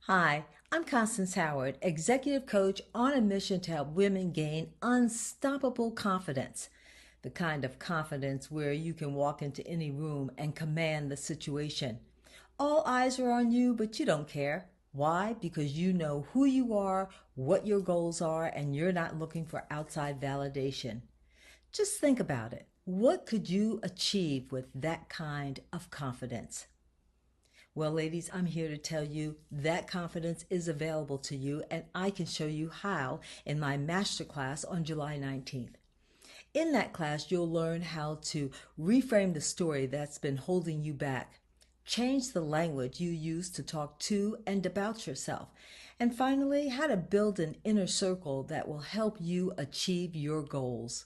Hi, I'm Constance Howard, executive coach on a mission to help women gain unstoppable confidence. The kind of confidence where you can walk into any room and command the situation. All eyes are on you, but you don't care. Why? Because you know who you are, what your goals are, and you're not looking for outside validation. Just think about it. What could you achieve with that kind of confidence? Well, ladies, I'm here to tell you that confidence is available to you, and I can show you how in my masterclass on July 19th. In that class, you'll learn how to reframe the story that's been holding you back, change the language you use to talk to and about yourself, and finally, how to build an inner circle that will help you achieve your goals.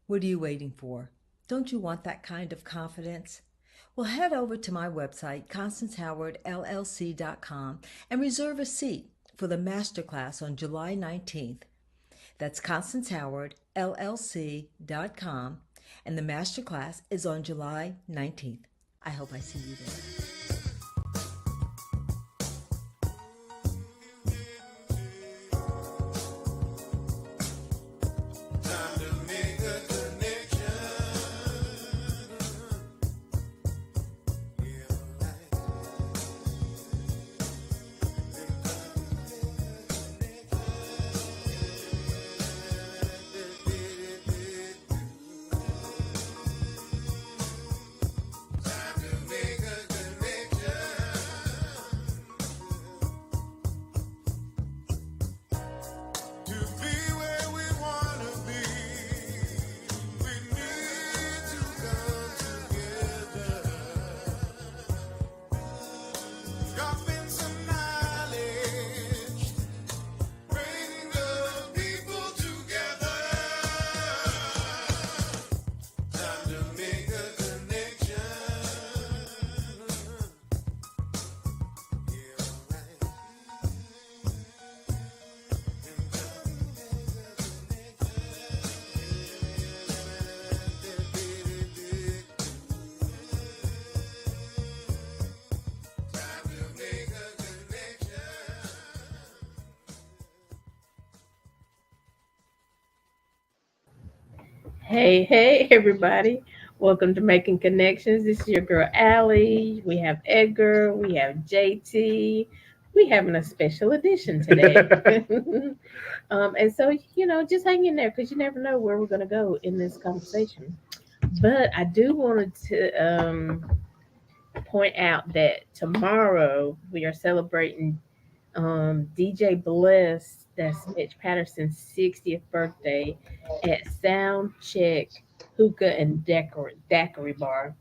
What are you waiting for? Don't you want that kind of confidence? Well, head over to my website, constancehowardllc.com, and reserve a seat for the masterclass on July 19th. That's constancehowardllc.com, and the masterclass is on July 19th. I hope I see you there. Hey, everybody. Welcome to Making Connections. This is your girl, Allie. We have Edgar. We have JT. We having a special edition today. And so, just hang in there because you never know where we're going to go in this conversation. But I do want to point out that tomorrow we are celebrating DJ Bless, that's Mitch Patterson's 60th birthday at Sound Check Hookah and Daiquiri Bar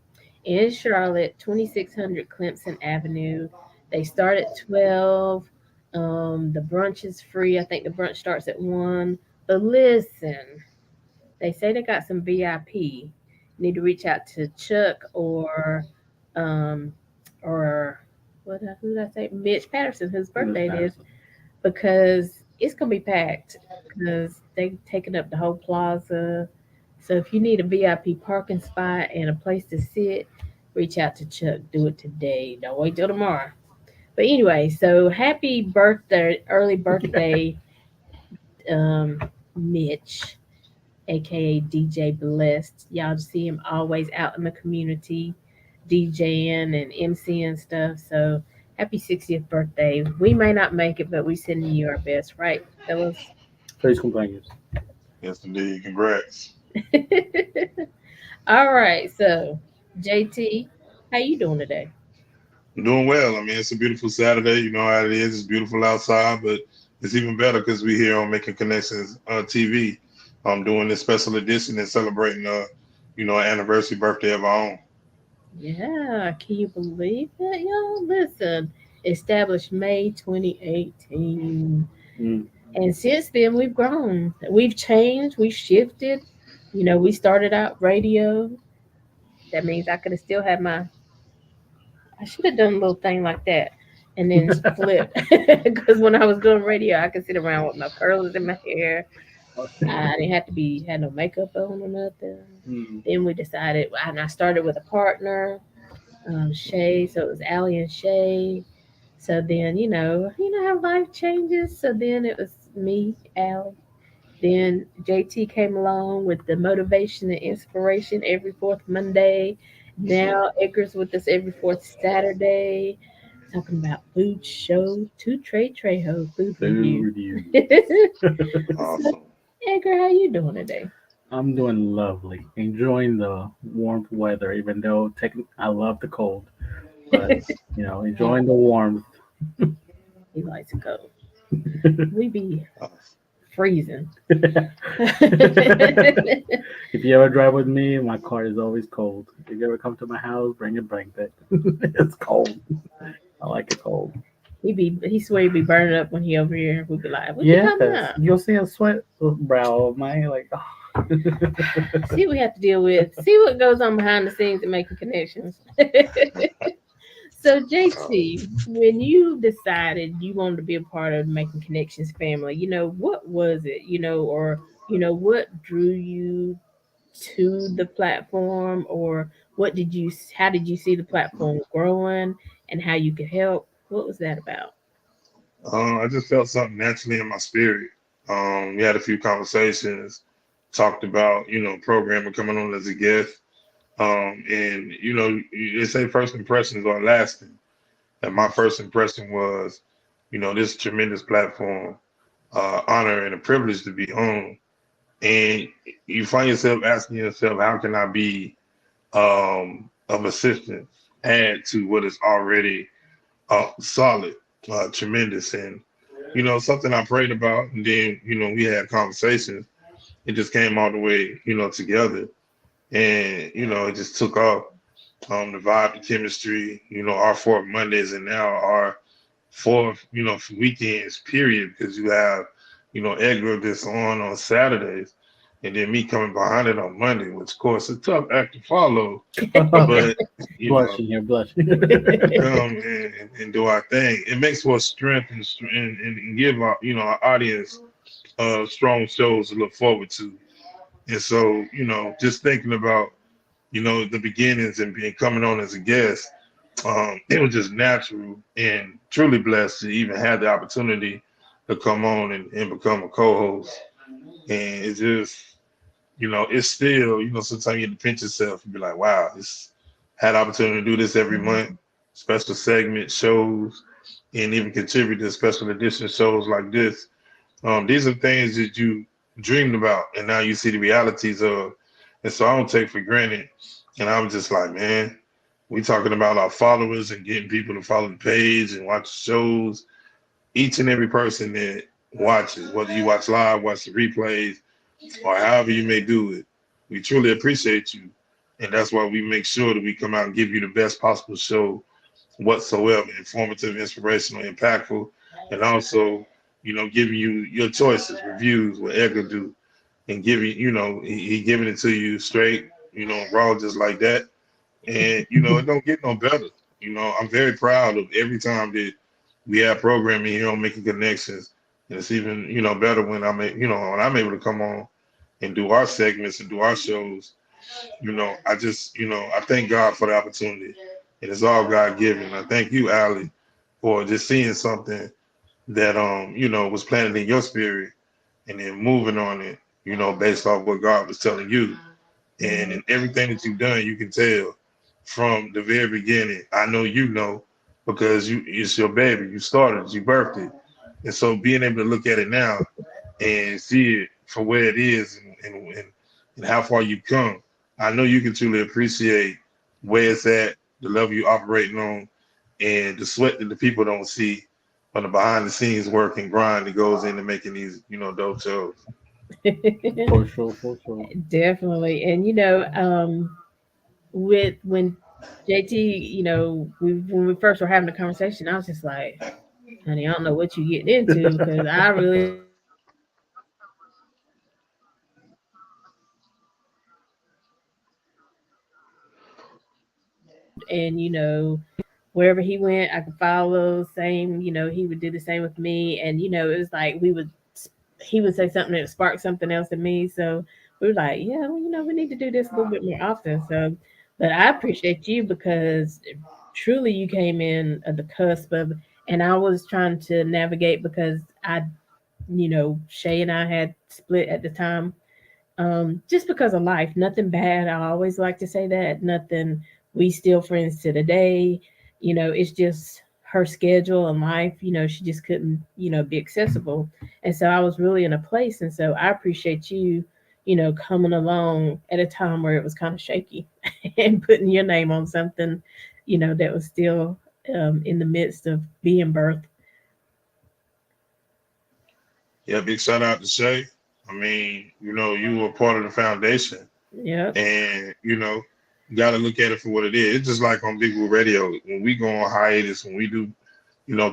in Charlotte, 2600 Clemson Avenue. They start at 12. The brunch is free. I think the brunch starts at 1. But listen, they say they got some VIP. You need to reach out to Chuck um, or who did I say? Mitch Patterson, whose birthday it is, because it's gonna be packed because they taking up the whole plaza. So if you need a VIP parking spot and a place to sit, reach out to Chuck. Do it today. Don't wait till tomorrow. But anyway, so happy birthday, early birthday, um, Mitch, aka DJ Blessed. Y'all see him always out in the community, DJing and MCing stuff. So happy 60th birthday. We may not make it, but we sending you our best, right, fellas? Feliz cumpleaños. Yes, indeed. Congrats. All right. So JT, how you doing today? I'm doing well. I mean, it's a beautiful Saturday. You know how it is. It's beautiful outside, but it's even better because we're here on Making Connections TV. Doing this special edition and celebrating, an anniversary birthday of our own. Yeah, can you believe that, y'all? Listen, established May 2018. Mm. And since then, we've grown. We've changed. We've shifted. We started out radio. That means I could have still had my. I should have done a little thing like that, and then flip. Because when I was doing radio, I could sit around with my curlers in my hair. I didn't have to be had no makeup on or nothing. Mm. Then we decided, and I started with a partner, Shay. So it was Allie and Shay. So then, how life changes. So then it was me, Allie. Then JT came along with the motivation and inspiration every fourth Monday. Now Edgar's with us every fourth Saturday, talking about food show to Trey Trejo food review. Food review. So, Awesome. Edgar, how you doing today? I'm doing lovely, enjoying the warmth weather, even though I love the cold, but Oh, enjoying the warmth. he likes to go. We be Awesome. freezing. If you ever drive with me, my car is always cold. If you ever come to my house, bring a blanket. It's cold. I like it cold. He swear he be burning up when he over here. We be like, what you Yes, talking about? you'll see a sweat brow of mine. Like, See what we have to deal with. See what goes on behind the scenes and making connections. So JT, when you decided you wanted to be a part of Making Connections family, what was it? Or what drew you to the platform, or how did you see the platform growing and how you could help? What was that about? I just felt something naturally in my spirit. We had a few conversations, talked about, programming coming on as a guest. And, they say first impressions are lasting. And my first impression was, this tremendous platform, honor and a privilege to be on. And you find yourself asking yourself, how can I be of assistance, add to what is already solid, tremendous, and something I prayed about, and then we had conversations. It just came all the way, together, and it just took off. The vibe, the chemistry, our fourth Mondays, and now our fourth, weekends. Period, because you have, Edgar that's on Saturdays, and then me coming behind it on Monday, which of course a tough act to follow, but you know blushing here, blushing. we come and do our thing. It makes for strength and give our our audience strong shows to look forward to. And so just thinking about the beginnings and being coming on as a guest, it was just natural and truly blessed to even have the opportunity to come on and become a co-host. And it's just it's still sometimes you have to pinch yourself and be like, wow, it's had the opportunity to do this every month, special segment shows, and even contribute to special edition shows like this. These are things that you dreamed about, and now you see the realities of. And so I don't take for granted. And I'm just like, man, we talking about our followers and getting people to follow the page and watch shows. Each and every person that watches, whether you watch live, watch the replays, or however you may do it, we truly appreciate you. And that's why we make sure that we come out and give you the best possible show whatsoever, informative, inspirational, impactful, and also, giving you your choices, reviews, what Edgar do, and giving, he giving it to you straight, raw, just like that. And, it don't get no better. I'm very proud of every time that we have programming here on Making Connections. And it's even, better when when I'm able to come on and do our segments and do our shows. I just, I thank God for the opportunity. And it's all God given. I thank you, Allie, for just seeing something that was planted in your spirit and then moving on it, based off what God was telling you. And in everything that you've done, you can tell from the very beginning. I know because it's your baby. You started, you birthed it. And so being able to look at it now and see it for where it is and how far you've come, I know you can truly appreciate where it's at, the level you're operating on, and the sweat that the people don't see on the behind the scenes work and grind that goes into making these, dope shows. For sure, for sure. Definitely. And with when JT, when we first were having the conversation, I was just like, honey, I don't know what you're getting into because I really don't know what you're getting into. And wherever he went, I could follow. Same, he would do the same with me, and it was like he would say something that sparked something else in me. So we were like, yeah, well, we need to do this a little bit more often. So, but I appreciate you because truly you came in at the cusp of And I was trying to navigate because Shay and I had split at the time, just because of life. Nothing bad. I always like to say that. Nothing. We still friends to the day. It's just her schedule and life. She just couldn't, be accessible. And so I was really in a place. And so I appreciate you, coming along at a time where it was kind of shaky and putting your name on something, that was still in the midst of being birthed. Yeah, big shout out to Shay. I mean, you were part of the foundation, Yep. and you got to look at it for what it is. It's just like on Big Woo Radio when we go on hiatus, when we do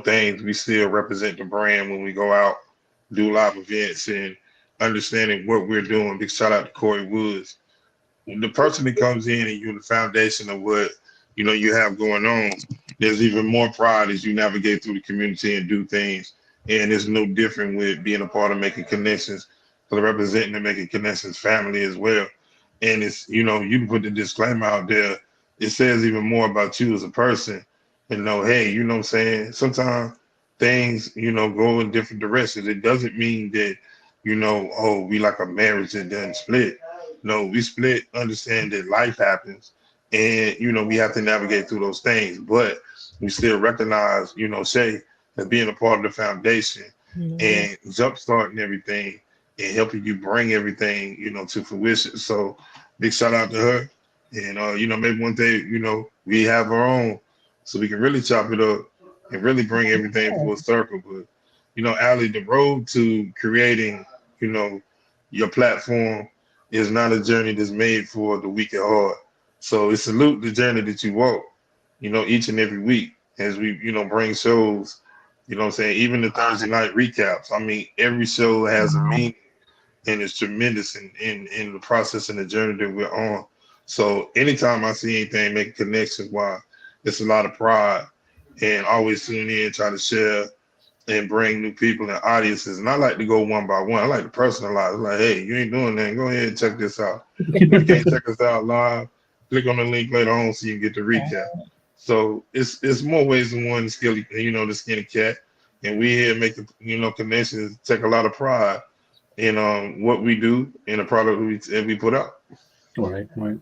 things, we still represent the brand when we go out, do live events, and understanding what we're doing. Big shout out to Corey Woods. The person that comes in and you're the foundation of what you have going on, there's even more pride as you navigate through the community and do things. And it's no different with being a part of Making Connections, for representing the Making Connections family as well. And it's you can put the disclaimer out there. It says even more about you as a person. And hey, what I'm saying, sometimes things go in different directions. It doesn't mean that oh, we like a marriage that doesn't split. No, we split, understand that life happens, and we have to navigate through those things, but we still recognize, Shay, as being a part of the foundation Mhm. and jumpstarting everything and helping you bring everything, to fruition. So big shout out to her. And maybe one day, we have our own so we can really chop it up and really bring everything full circle. But Aly, the road to creating, you know, your platform is not a journey that's made for the weak at heart. So it's salute the journey that you walk, each and every week as we, bring shows, what I'm saying, even the Thursday night recaps. I mean, every show has a meaning and it's tremendous in the process and the journey that we're on. So anytime I see anything making connections, why it's a lot of pride and always tune in, try to share and bring new people and audiences. And I like to go one by one. I like to personalize. Like, hey, you ain't doing that. Go ahead and check this out. If you can't check us out live, click on the link later on so you can get the recap. So it's more ways than one skill, the skinny cat. And we here making, connections, take a lot of pride in what we do and the product we put out. Right, right.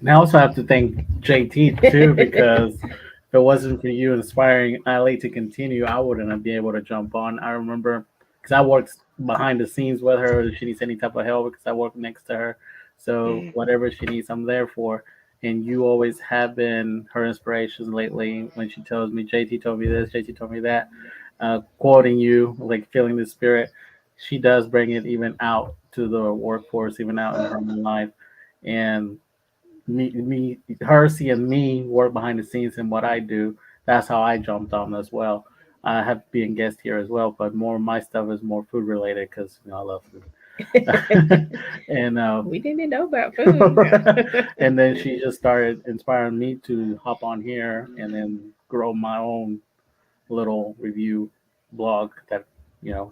And I also have to thank JT too, because if it wasn't for you inspiring Ali to continue, I wouldn't have been able to jump on. I remember because I worked behind the scenes with her. If she needs any type of help, because I work next to her. So Mhm. whatever she needs, I'm there for. And you always have been her inspirations lately when she tells me, JT told me this, JT told me that, quoting you, like feeling the spirit. She does bring it even out to the workforce, even out in her own life. And her seeing me work behind the scenes and what I do, that's how I jumped on as well. I have been guest here as well, but more of my stuff is more food related because I love food. and We didn't know about food. and then she just started inspiring me to hop on here and then grow my own little review blog that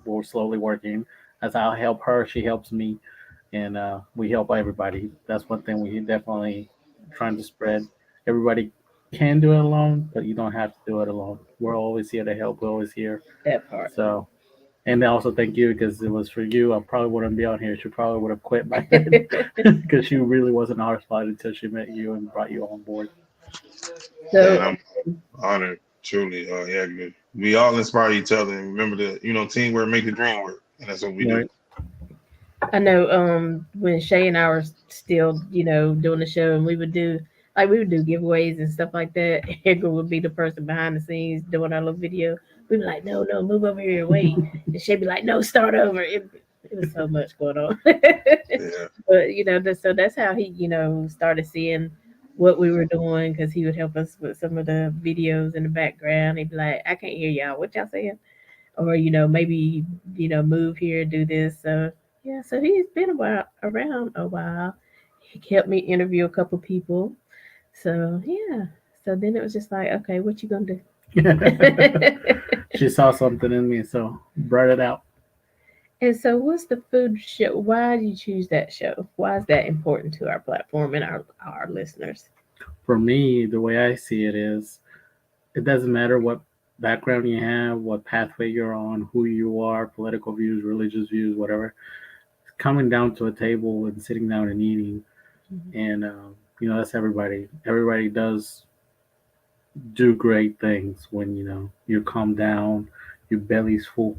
we're slowly working. As I help her, she helps me, and we help everybody. That's one thing we definitely trying to spread. Everybody can do it alone, but you don't have to do it alone. We're always here to help. We're always here. That part. So, and also thank you because it was for you. I probably wouldn't be on here. She probably would have quit by then because she really wasn't our spot until she met you and brought you on board. So And I'm honored, truly. Yeah, good. We all inspire each other and remember that, teamwork make the dream work. And that's what we do. Right. I know when Shay and I were still, doing the show and we would do giveaways and stuff like that. Edgar would be the person behind the scenes doing our little video. We'd be like, no, no, move over here, wait. And she'd be like, no, start over. It was so much going on. Yeah. But so that's how he, started seeing what we were doing because he would help us with some of the videos in the background. He'd be like, I can't hear y'all. What y'all saying? Or maybe move here, do this. So yeah, so he's been around a while. He helped me interview a couple people. So yeah, so then it was just like, okay, what you gonna do? She saw something in me, so brought it out. And so, what's the food show? Why did you choose that show? Why is that important to our platform and our listeners? For me, the way I see it is, it doesn't matter what background you have, what pathway you're on, who you are, political views, religious views, whatever. Coming down to a table and sitting down and eating, Mhm. and that's everybody. Everybody does do great things when you calm down, your belly's full,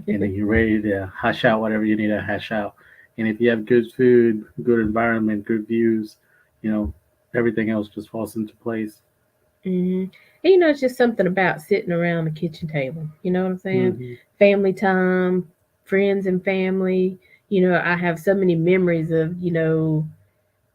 and then you're ready to hash out whatever you need to hash out. And if you have good food, good environment, good views, you know everything else just falls into place. hmm And it's just something about sitting around the kitchen table. You know what I'm saying? Hmm. Family time, friends and family. I have so many memories of,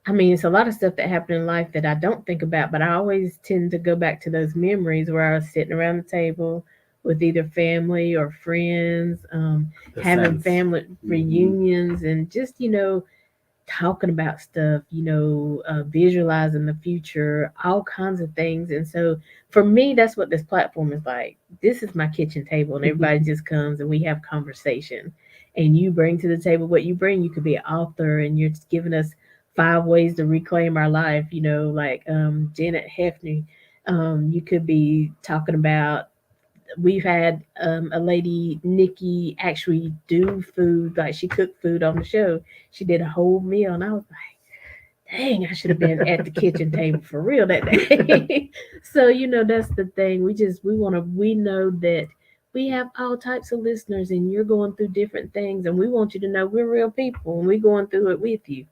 I mean, it's a lot of stuff that happened in life that I don't think about, but I always tend to go back to those memories where I was sitting around the table with either family or friends, The having sense. family Hmm. reunions, and just, talking about stuff, visualizing the future, all kinds of things. And so for me, that's what this platform is like. This is my kitchen table, and everybody just comes and we have conversation. And you bring to the table what you bring. You could be an author, and you're just giving us 5 ways to reclaim our life, like Janet Hefney. You could be talking about, we've had a lady, Nikki, actually do food, like she cooked food on the show. She did a whole meal, and I was like, dang, I should have been at the kitchen table for real that day. So, that's the thing. We know that we have all types of listeners, and you're going through different things, and we want you to know we're real people and we're going through it with you.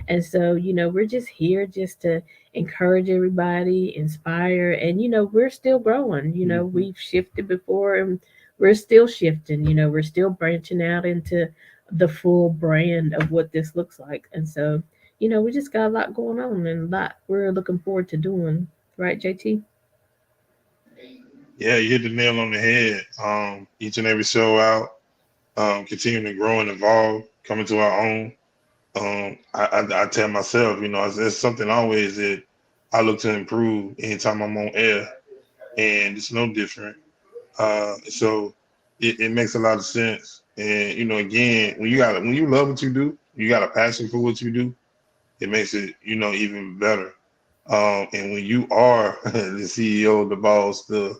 And so, we're just here just to encourage everybody, inspire, and we're still growing. Hmm. We've shifted before, and we're still shifting. We're still branching out into the full brand of what this looks like. And so, we just got a lot going on and a lot we're looking forward to doing. Right, JT? Yeah, you hit the nail on the head. Each and every show out, continuing to grow and evolve, coming to our own. I tell myself, there's something always that I look to improve anytime I'm on air, and it's no different. So it makes a lot of sense. And again, when you love what you do, you got a passion for what you do, it makes it even better. And when you are the CEO, the boss, the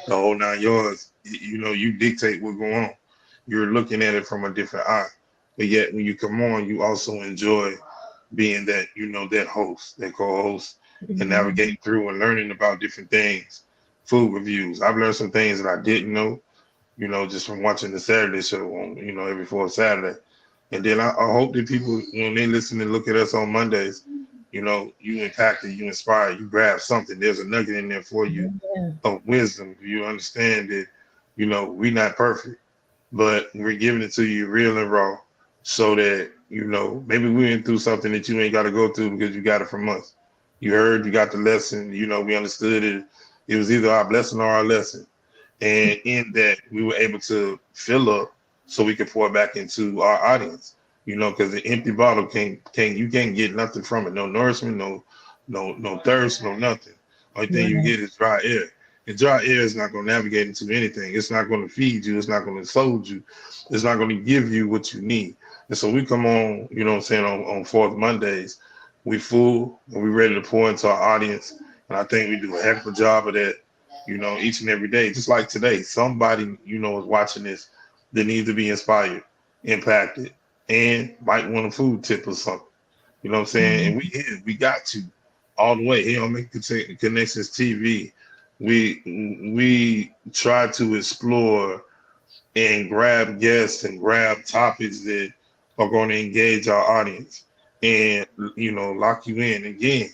whole 9 yards, you dictate what's going on. You're looking at it from a different eye. But yet when you come on, you also enjoy being that, that host, that co-host, and Mm-hmm. navigating through and learning about different things, food reviews. I've learned some things that I didn't know, just from watching the Saturday show on, every fourth Saturday. And then I hope that people, when they listen and look at us on Mondays, you impacted, you inspired, you grab something. There's a nugget in there for you Yeah. of wisdom. You understand that, we're not perfect, but we're giving it to you real and raw so that, maybe we went through something that you ain't got to go through because you got it from us. You heard, you got the lesson, we understood it. It was either our blessing or our lesson. And in that, we were able to fill up so we could pour back into our audience. Because the empty bottle you can't get nothing from it. No nourishment, no thirst, no nothing. Only thing you Yeah. get is dry air. And dry air is not going to navigate into anything. It's not going to feed you. It's not going to soothe you. It's not going to give you what you need. And so we come on, what I'm saying, on fourth Mondays, we full and we ready to pour into our audience. And I think we do a heck of a job of that, each and every day. Just like today, somebody, is watching this that needs to be inspired, impacted, and might want a food tip or something. You know what I'm saying? And we got to all the way here on Make Connections TV. We try to explore and grab guests and grab topics that are going to engage our audience and lock you in. Again,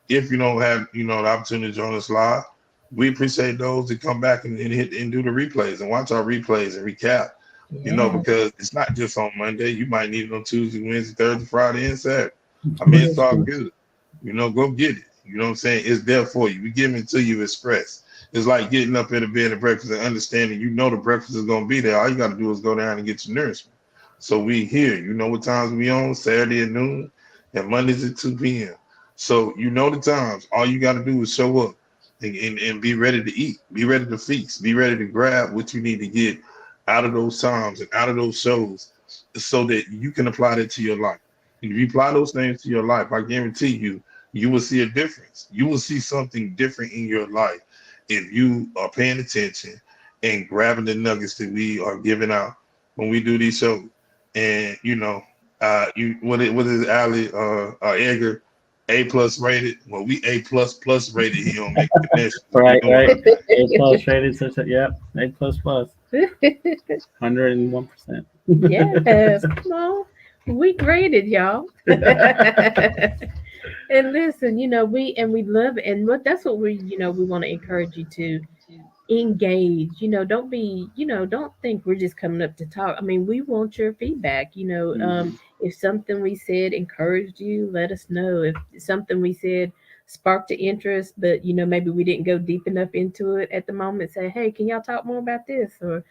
if you don't have the opportunity to join us live, we appreciate those that come back and hit and do the replays and watch our replays and recap. Yeah. Because it's not just on Monday. You might need it on Tuesday, Wednesday, Thursday, Friday, and Saturday. I mean, it's all good. Go get it. You know what I'm saying? It's there for you. We give it to you express. It's like getting up in the bed and breakfast and understanding the breakfast is going to be there. All you got to do is go down and get your nourishment. So we here. You know what times we on? Saturday at noon and Mondays at 2 p.m. So you know the times. All you got to do is show up and be ready to eat. Be ready to feast. Be ready to grab what you need to get out of those times and out of those shows so that you can apply that to your life. If you apply those things to your life, I guarantee you will see a difference. You will see something different in your life if you are paying attention and grabbing the nuggets that we are giving out when we do these shows. And what is Allie Edgar A+ rated? Well, we A++ rated here on Making Connections. What we Right, doing right. right now? A plus rated, such a yep. A plus plus, 101%. Yes, come on. We graded, y'all. And listen, we love it. And that's what we want to encourage you to engage. Don't think we're just coming up to talk. I mean, we want your feedback. Mhm. If something we said encouraged you, let us know. If something we said sparked the interest, but maybe we didn't go deep enough into it at the moment, say, hey, can y'all talk more about this? Or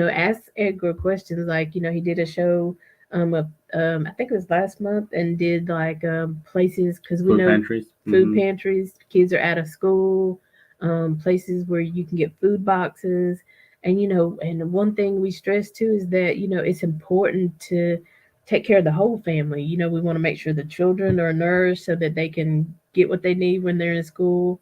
ask Edgar questions. Like he did a show of I think it was last month, and did like places, because we Food know pantries. food Hmm. pantries, kids are out of school, places where you can get food boxes. And and one thing we stress too is that it's important to take care of the whole family. We want to make sure the children are nourished so that they can get what they need when they're in school.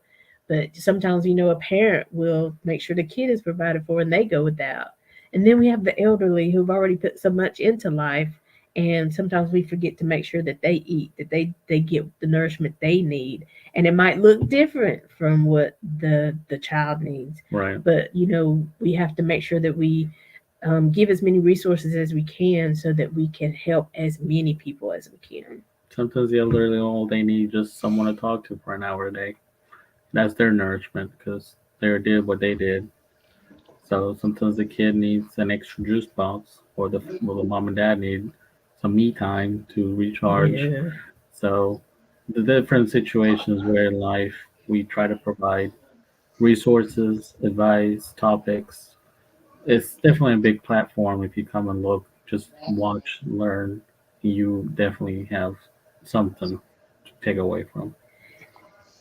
But sometimes a parent will make sure the kid is provided for and they go without. And then we have the elderly who've already put so much into life, and sometimes we forget to make sure that they eat, that they get the nourishment they need. And it might look different from what the child needs, Right. but we have to make sure that we give as many resources as we can so that we can help as many people as we can. Sometimes the elderly, all they need just someone to talk to for an hour a day. That's their nourishment because they did what they did. So sometimes the kid needs an extra juice box, or the mom and dad need some me time to recharge. Yeah. So the different situations where in life we try to provide resources, advice, topics. It's definitely a big platform. If you come and look, just watch, learn, you definitely have something to take away from.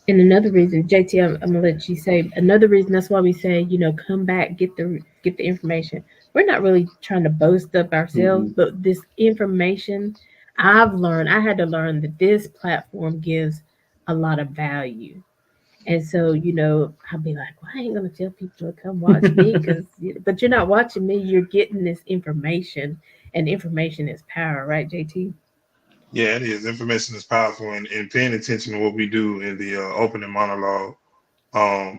And another reason, JT, I'm gonna let you say another reason. That's why we say, come back, get the information. We're not really trying to boast up ourselves, Hmm. but this information, I had to learn that this platform gives a lot of value. And so, I'll be like, well, I ain't gonna tell people to come watch me, but you're not watching me. You're getting this information, and information is power, right, JT? Yeah, it is. Information is powerful, and paying attention to what we do in the opening monologue,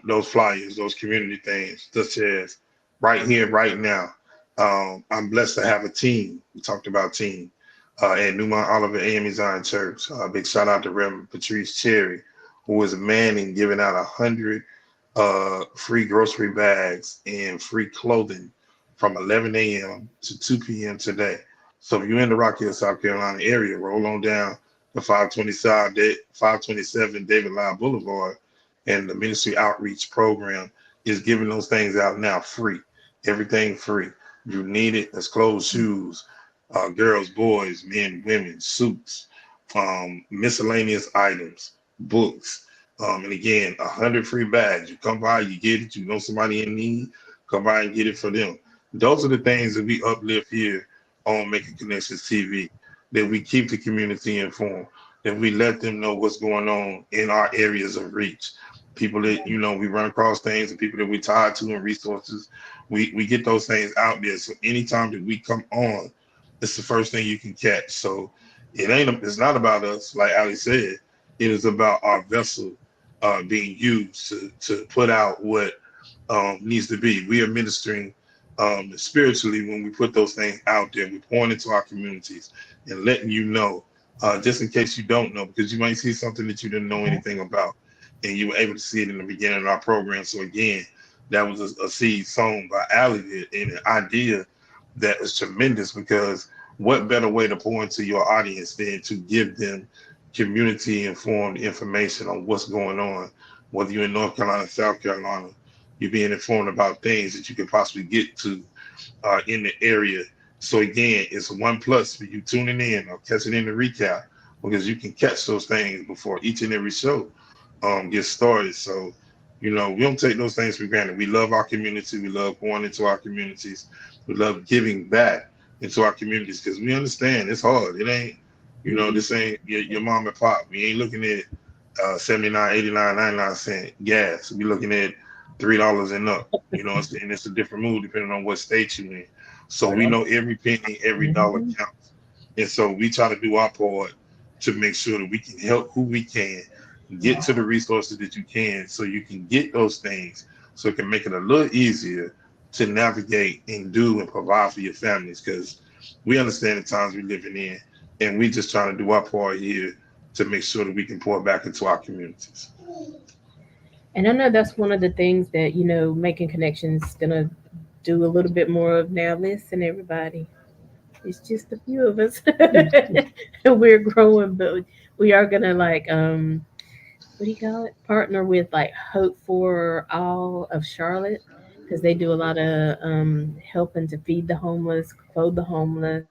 those flyers, those community things, such as right here, right now. I'm blessed to have a team. We talked about team at Newmont Oliver AME Zion Church. Big shout out to Reverend Patrice Cherry, who is manning giving out 100 free grocery bags and free clothing from 11 a.m. to 2 p.m. today. So if you're in the Rock Hill, South Carolina area, roll on down to 527 David Lyle Boulevard, and the Ministry Outreach Program is giving those things out now free. Everything free. You need it. It's clothes, shoes, girls, boys, men, women, suits, miscellaneous items, books, and again, 100 free bags. You come by, you get it. You know somebody in need, come by and get it for them. Those are the things that we uplift here on Making Connections TV. That we keep the community informed. That we let them know what's going on in our areas of reach. People that we run across things, and people that we tied to, and resources. We get those things out there. So anytime that we come on, it's the first thing you can catch. So it's not about us, like Ali said. It is about our vessel being used to put out what needs to be. We are ministering spiritually when we put those things out there. We're pouring into our communities and letting you know, just in case you don't know, because you might see something that you didn't know anything about, and you were able to see it in the beginning of our program. So again, that was a seed sown by Ali and an idea that is tremendous, because what better way to pour into your audience than to give them community informed information on what's going on, whether you're in North Carolina, South Carolina. You're being informed about things that you could possibly get to in the area. So again, it's one plus for you tuning in or catching in the recap, because you can catch those things before each and every show gets started. So we don't take those things for granted. We love our community. We love going into our communities. We love giving back into our communities, because we understand it's hard. It ain't, Hmm. this ain't your mom and pop. We ain't looking at 79, 89, 99 cent gas. We looking at $3 and up. And it's a different move depending on what state you're in. So we Well, know every penny, every dollar hmm counts. And so we try to do our part to make sure that we can help who we can, get to the resources that you can so you can get those things so it can make it a little easier to navigate and do and provide for your families because we understand the times we're living in and we just trying to do our part here to make sure that we can pour back into our communities. and I know that's one of the things that making connections gonna do a little bit more of now. Listen, everybody, it's just a few of us. We're growing, but we are gonna like what do you call it? Partner with like Hope for All of Charlotte because they do a lot of helping to feed the homeless, clothe the homeless.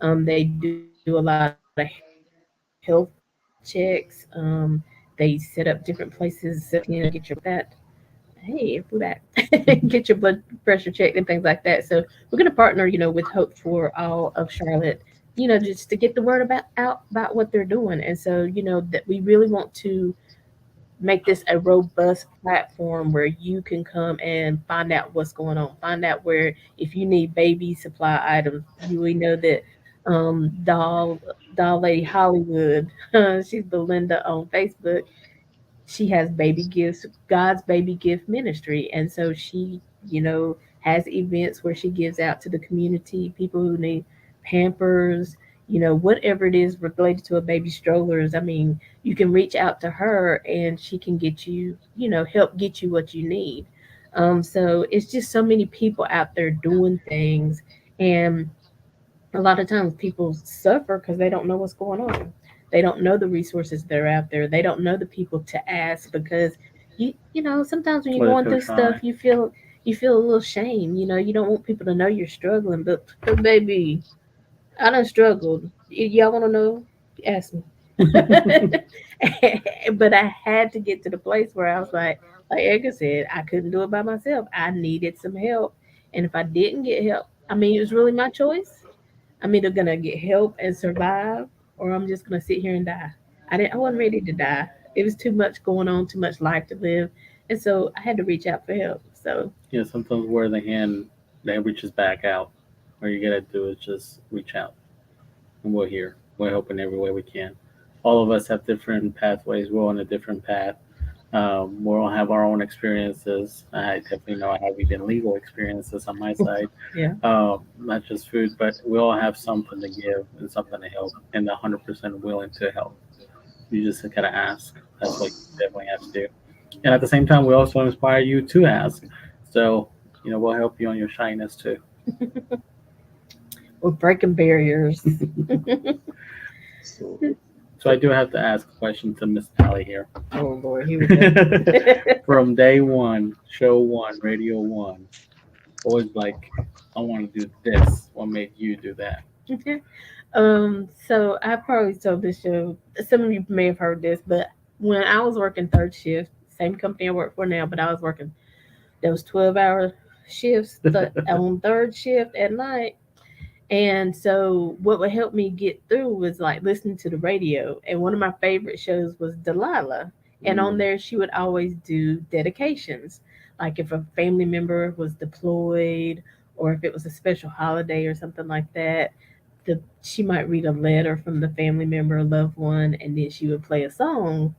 They do a lot of health checks. They set up different places so you can get your hey, if we're back, get your blood pressure checked and things like that. So we're going to partner, with Hope for All of Charlotte, just to get the word about what they're doing. And so, that we really want to make this a robust platform where you can come and find out what's going on. Find out where if you need baby supply items, we know that doll lady Hollywood, she's Belinda on Facebook. She has baby gifts, God's baby gift ministry, and so she, has events where she gives out to the community, people who need Pampers, whatever it is related to a baby strollers. I mean, you can reach out to her and she can get you, help get you what you need. So it's just so many people out there doing things, and a lot of times people suffer because they don't know what's going on. They don't know the resources that are out there. They don't know the people to ask because sometimes when you're What if going they're through stuff, trying? you feel a little shame. You don't want people to know you're struggling, but baby, I done struggled. Y'all want to know? Ask me. But I had to get to the place where I was like Edgar said, I couldn't do it by myself. I needed some help, and if I didn't get help, I mean, it was really my choice. I'm either gonna get help and survive, or I'm just gonna sit here and die. I wasn't ready to die. It was too much going on, too much life to live, and so I had to reach out for help. So Yeah, sometimes where the hand that reaches back out, all you gotta do is just reach out, and we're here. We're helping every way we can. All of us have different pathways. We're on a different path. We all have our own experiences. I definitely know I have even legal experiences on my side, yeah, not just food, but we all have something to give and something to help, and 100% willing to help. You just gotta ask. That's what you definitely have to do. And at the same time, we also inspire you to ask. So, we'll help you on your shyness too. we're breaking barriers. So So I do have to ask a question to Miss Aly here. Oh Lord, here we go. From day one, show one, radio one, always like, I want to do this. What made you do that? So I probably told this show. Some of you may have heard this, but when I was working third shift, same company I work for now, but I was working those 12-hour shifts on third shift at night. And so what would help me get through was like listening to the radio. And one of my favorite shows was Delilah. And on Mm, there she would always do dedications. Like if a family member was deployed or if it was a special holiday or something like that, she might read a letter from the family member, a loved one, and then she would play a song,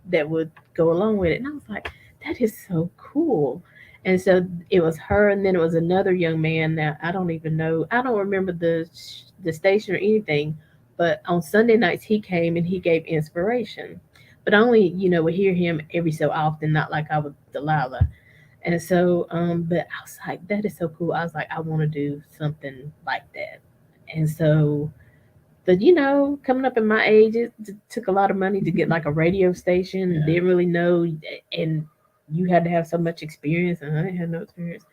that would go along with it. And I was like, that is so cool. And so it was her, and then it was another young man. Now I don't even know, I don't remember the station or anything, but on Sunday nights he came and he gave inspiration. But I only, would hear him every so often, not like I would Delilah. And so, but I was like, that is so cool. I was like, I want to do something like that. And so, but coming up in my age, it took a lot of money to get like a radio station. yeah. Didn't really know, and you had to have so much experience, and I didn't have no experience.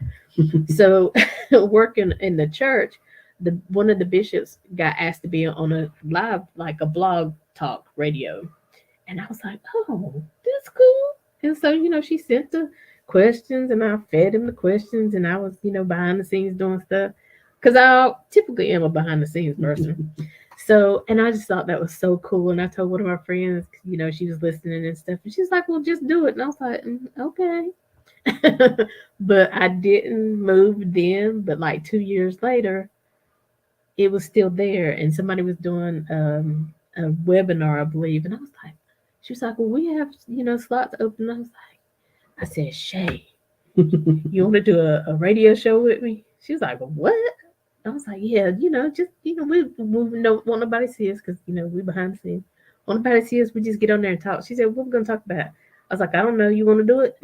So, working in the church, the one of the bishops got asked to be on a live, like a blog talk radio, and I was like, oh, that's cool. And so, she sent the questions, and I fed him the questions, and I was, behind the scenes doing stuff because I typically am a behind the scenes person. So, and I just thought that was so cool. And I told one of my friends, she was listening and stuff. And she's like, well, just do it. And I was like, okay. But I didn't move then. But like 2 years later, it was still there. And somebody was doing a webinar, I believe. And I was like, she was like, well, we have, slots open. I was like, I said, Shay, you want to do a radio show with me? She was like, what? I was like, yeah, just, we don't want nobody to see us because, we behind the scenes. Want nobody to see us, we just get on there and talk. She said, what we going to talk about? I was like, I don't know. You want to do it?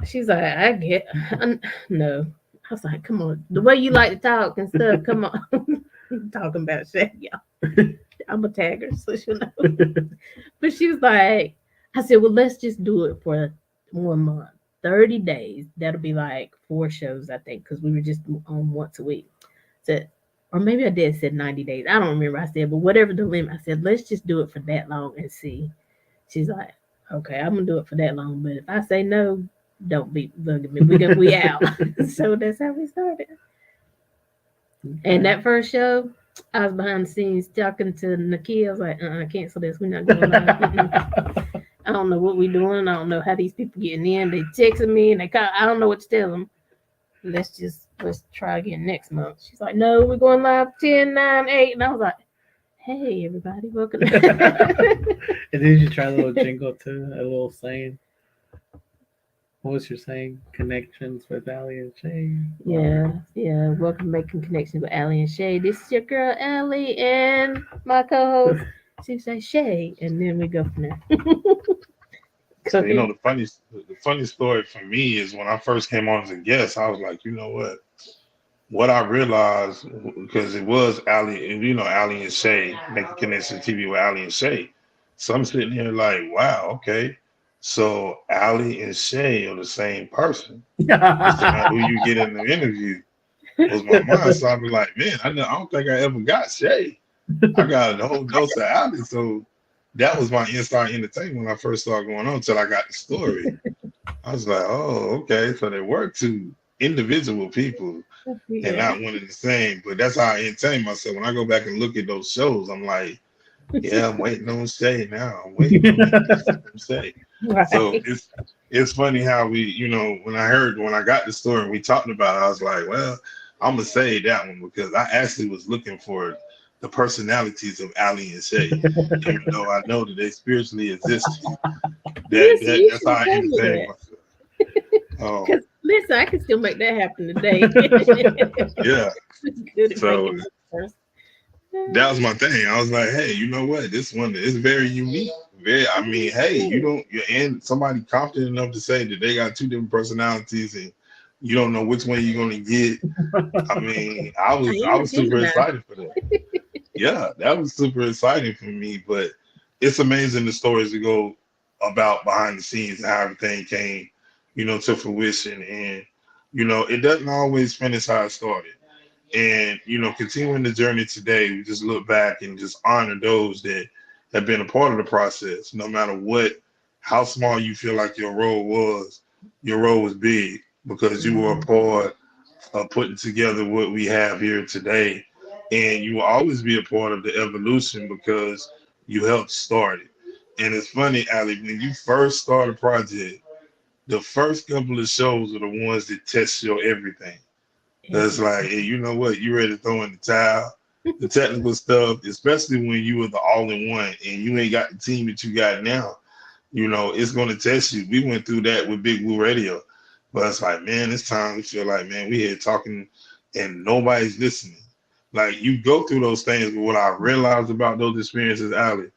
She's like, no. I was like, come on. The way you like to talk and stuff, come on. Talking about Shay, y'all. I'm a tagger, so she'll know. But she was like, I said, well, let's just do it for 1 month. 30 days. That'll be like 4 shows, I think, because we were just on once a week. So, or maybe I did said 90 days. I don't remember. I said, but whatever the limit, I said, let's just do it for that long and see. She's like, okay, I'm gonna do it for that long. But if I say no, don't be bugging me. We out. So that's how we started. And that first show, I was behind the scenes talking to Nakia. I was like, cancel this. We're not going live. I don't know what we're doing. I don't know how these people getting in. They texting me and I don't know what to tell them. Let's try again next month. She's like, no, we're going live 10, 9, 8. And I was like, hey, everybody, welcome. And then you try a little jingle too, a little saying. What was your saying? Connections with Aly and Shay. Yeah. Welcome to Making Connections with Aly and Shay. This is your girl Aly and my co-host. She say Shay, and then we go from there. So the funny story for me is when I first came on as a guest, I was like, you know what? What I realized, because it was Aly, and Aly and Shay, Making Connections TV with Aly and Shay. So I'm sitting here like, wow, okay. So Aly and Shay are the same person. It's not who you get in the interview. Was my mind. So I was like, man, I don't think I ever got Shay. I got a whole dose of Aly. So that was my inside entertainment when I first started going on until I got the story. I was like, oh, okay. So they were two individual people and not one and the same. But that's how I entertain myself. When I go back and look at those shows, I'm like, yeah, I'm waiting on Shay now. I'm waiting on Shay. Right. So it's funny how we, when I got the story and we talked about it, I was like, well, I'm gonna say that one because I actually was looking for the personalities of Aly and Shay, even though I know that they spiritually exist. That's how I entertain myself. Listen, I can still make that happen today. Yeah. So that was my thing. I was like, hey, you know what? This one is very unique. And somebody confident enough to say that they got two different personalities and you don't know which one you're gonna get. I mean, I was super excited for that. Yeah, that was super exciting for me. But it's amazing the stories that go about behind the scenes and how everything came, to fruition. And it doesn't always finish how it started. And continuing the journey today, we just look back and just honor those that have been a part of the process. No matter how small you feel like your role was big because you were a part of putting together what we have here today. And you will always be a part of the evolution because you helped start it. And it's funny, Aly, when you first start a project, the first couple of shows are the ones that test your everything. It's like, hey, you know what? You ready to throw in the towel? The technical stuff, especially when you were the all-in-one and you ain't got the team that you got now, it's going to test you. We went through that with Big Blue Radio. But it's like, man, it's time. We feel like, man, we here talking and nobody's listening. Like, you go through those things, but what I realized about those experiences, Aly,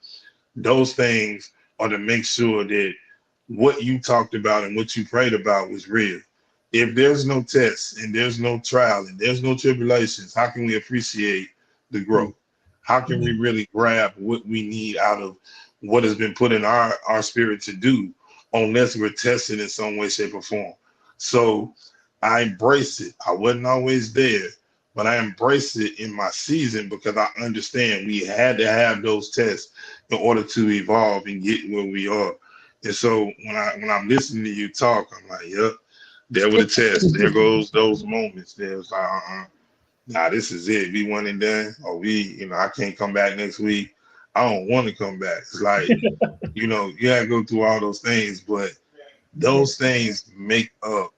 those things are to make sure that what you talked about and what you prayed about was real. If there's no tests and there's no trial and there's no tribulations, how can we appreciate the growth? How can we really grab what we need out of what has been put in our spirit to do unless we're tested in some way, shape, or form? So I embrace it. I wasn't always there, but I embrace it in my season because I understand we had to have those tests in order to evolve and get where we are. And so when I'm listening to you talk, I'm like, yep. There were the tests. There goes those moments. There's like, nah, this is it. We one and done, or I can't come back next week. I don't want to come back. It's like, you gotta go through all those things, but those things make up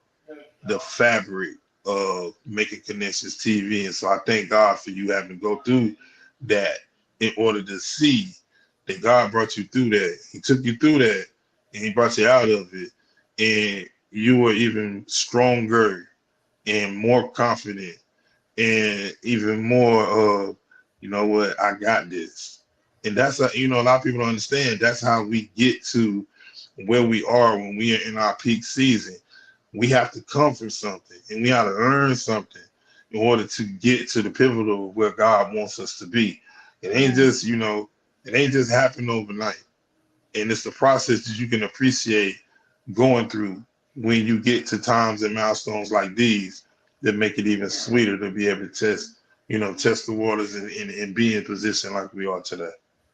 the fabric of Making Connections TV. And so I thank God for you having to go through that in order to see that God brought you through that. He took you through that and he brought you out of it. And you were even stronger and more confident and even more of, you know what, I got this. And that's, a lot of people don't understand. That's how we get to where we are when we are in our peak season. We have to come from something and we have to learn something in order to get to the pivotal of where God wants us to be. It ain't just, it ain't just happen overnight. And it's the process that you can appreciate going through when you get to times and milestones like these that make it even sweeter to be able to test the waters and be in position like we are today.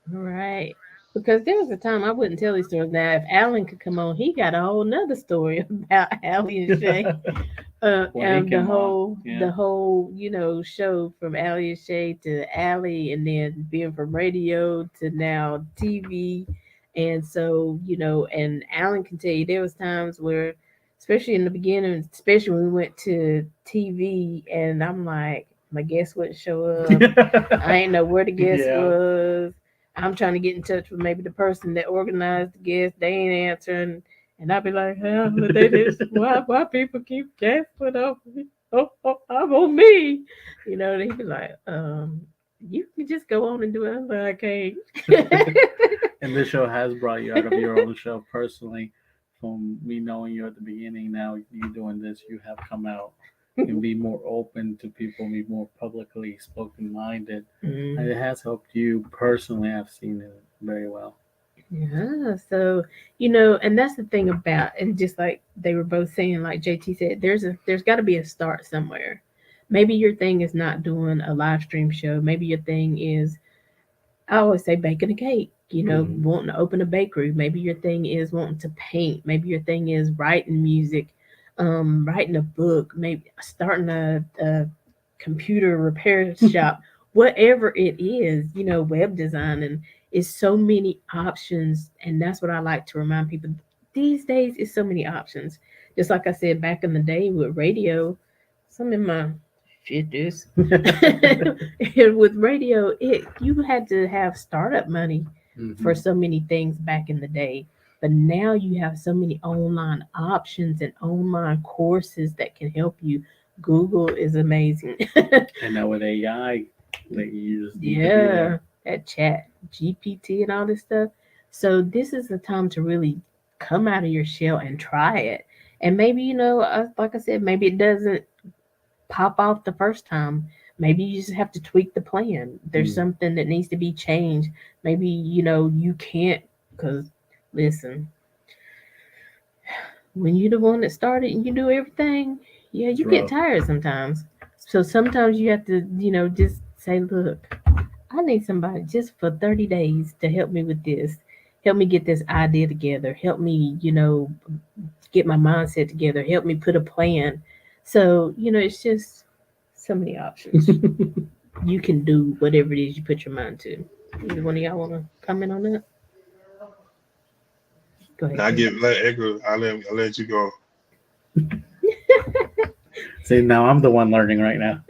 Right. Because there was a time I wouldn't tell these stories. Now, if Alan could come on, he got a whole nother story about Allie and Shay. When he The came on, whole, yeah. show from Allie and Shay to Allie, and then being from radio to now TV, and so and Alan can tell you there was times where, especially in the beginning, especially when we went to TV, and I'm like, my guest wouldn't show up. I ain't know where the guest Yeah. was. I'm trying to get in touch with maybe the person that organized the guest. They ain't answering. And I'd be like, hell, they just, why people keep canceling on me? I'm on me. And he'd be like, you can just go on and do it. I'm like, I can't. And this show has brought you out of your own show personally. From me knowing you at the beginning, now you doing this, you have come out and be more open to people, be more publicly spoken minded. And it has helped you personally. I've seen it very well. Yeah, so and that's the thing about, and just like they were both saying, like JT said, there's got to be a start somewhere. Maybe your thing is not doing a live stream show. Maybe your thing is, I always say, baking a cake. Wanting to open a bakery. Maybe your thing is wanting to paint. Maybe your thing is writing music, writing a book. Maybe starting a computer repair shop. Whatever it is, web design, and it's so many options. And that's what I like to remind people. These days, it's so many options. Just like I said back in the day with radio, some in my 50s. And with radio, you had to have startup money for so many things back in the day. But now you have so many online options and online courses that can help you. Google is amazing. And now with AI, that you just need to be Yeah, there. that chat, GPT, and all this stuff. So this is the time to really come out of your shell and try it. And maybe like I said, maybe it doesn't pop off the first time. Maybe you just have to tweak the plan. There's something that needs to be changed. Maybe you can't, because listen, when you're the one that started and you do everything, yeah, It's you get rough. tired sometimes. So sometimes you have to, just say, look, I need somebody just for 30 days to help me with this. Help me get this idea together. Help me, get my mindset together. Help me put a plan. So, it's just so many options. You can do whatever it is you put your mind to. Either one of y'all want to comment on that? Go And I ahead. let Edgar, I let you go. See, now I'm the one learning right now.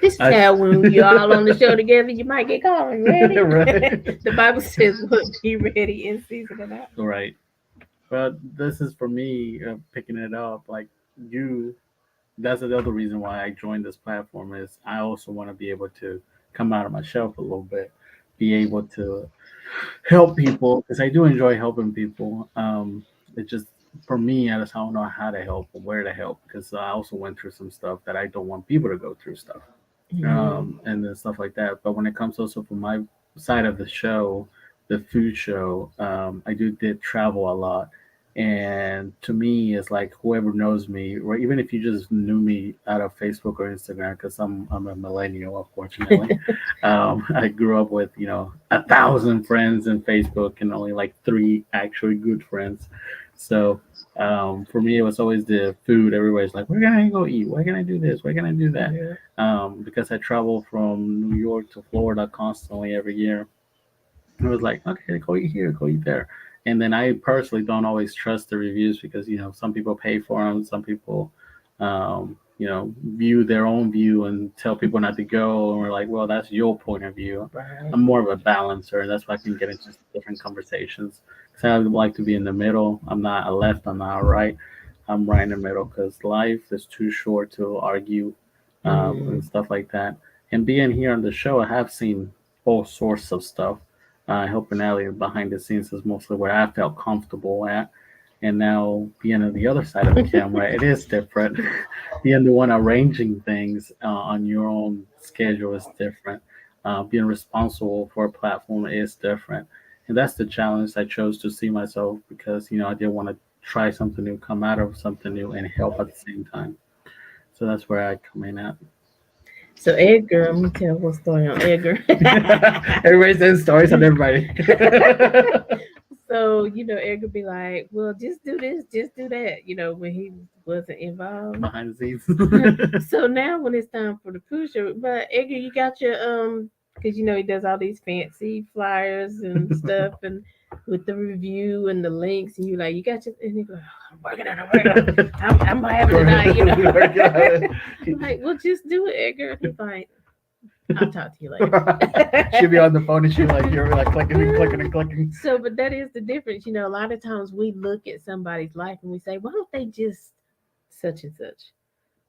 This is I- how when you all on the show together, you might get called. Ready? Right. The Bible says, "Look, be ready in season and out." Right. But this is for me picking it up. Like you, that's the other reason why I joined this platform is I also want to be able to come out of my shelf a little bit, be able to help people because I do enjoy helping people. It just for me, I just don't know how to help or where to help because I also went through some stuff that I don't want people to go through stuff, and then stuff like that. But when it comes also from my side of the show, the food show, I did travel a lot, and to me, it's like whoever knows me, or even if you just knew me out of Facebook or Instagram, because I'm a millennial, unfortunately. I grew up with 1,000 friends in Facebook and only like three actually good friends. So For me, it was always the food. Everybody's like, "Where can I go eat? Where can I do this? Where can I do that?" Yeah. Because I travel from New York to Florida constantly every year. It was like, okay, go eat here, go eat there. And then I personally don't always trust the reviews because some people pay for them, some people, view their own view and tell people not to go, and we're like, well, that's your point of view. Right. I'm more of a balancer, and that's why I can get into different conversations. Because I like to be in the middle. I'm not a left, I'm not a right. I'm right in the middle because life is too short to argue and Mm. stuff like that. And being here on the show, I have seen all sorts of stuff. Helping Ellie behind the scenes is mostly where I felt comfortable at. And now being on the other side of the camera, it is different. Being the one arranging things on your own schedule is different. Being responsible for a platform is different. And that's the challenge I chose to see myself because, I did want to try something new, come out of something new, and help at the same time. So that's where I come in at. So Edgar, I'm gonna tell what's going on, Edgar. Everybody's saying stories on everybody. So, Edgar be like, well, just do this, just do that, when he wasn't involved. Behind the scenes. So now when it's time for the pusher, but Edgar, you got your because he does all these fancy flyers and stuff and with the review and the links and you got your and he go, I'm working on it, I'm working on it. I'm having tonight. I'm like, well just do it, Edgar. And he's like, I'll talk to you later. She'll be on the phone and she'll you're like clicking and clicking and clicking. So, but that is the difference. A lot of times we look at somebody's life and we say, why don't they just such and such?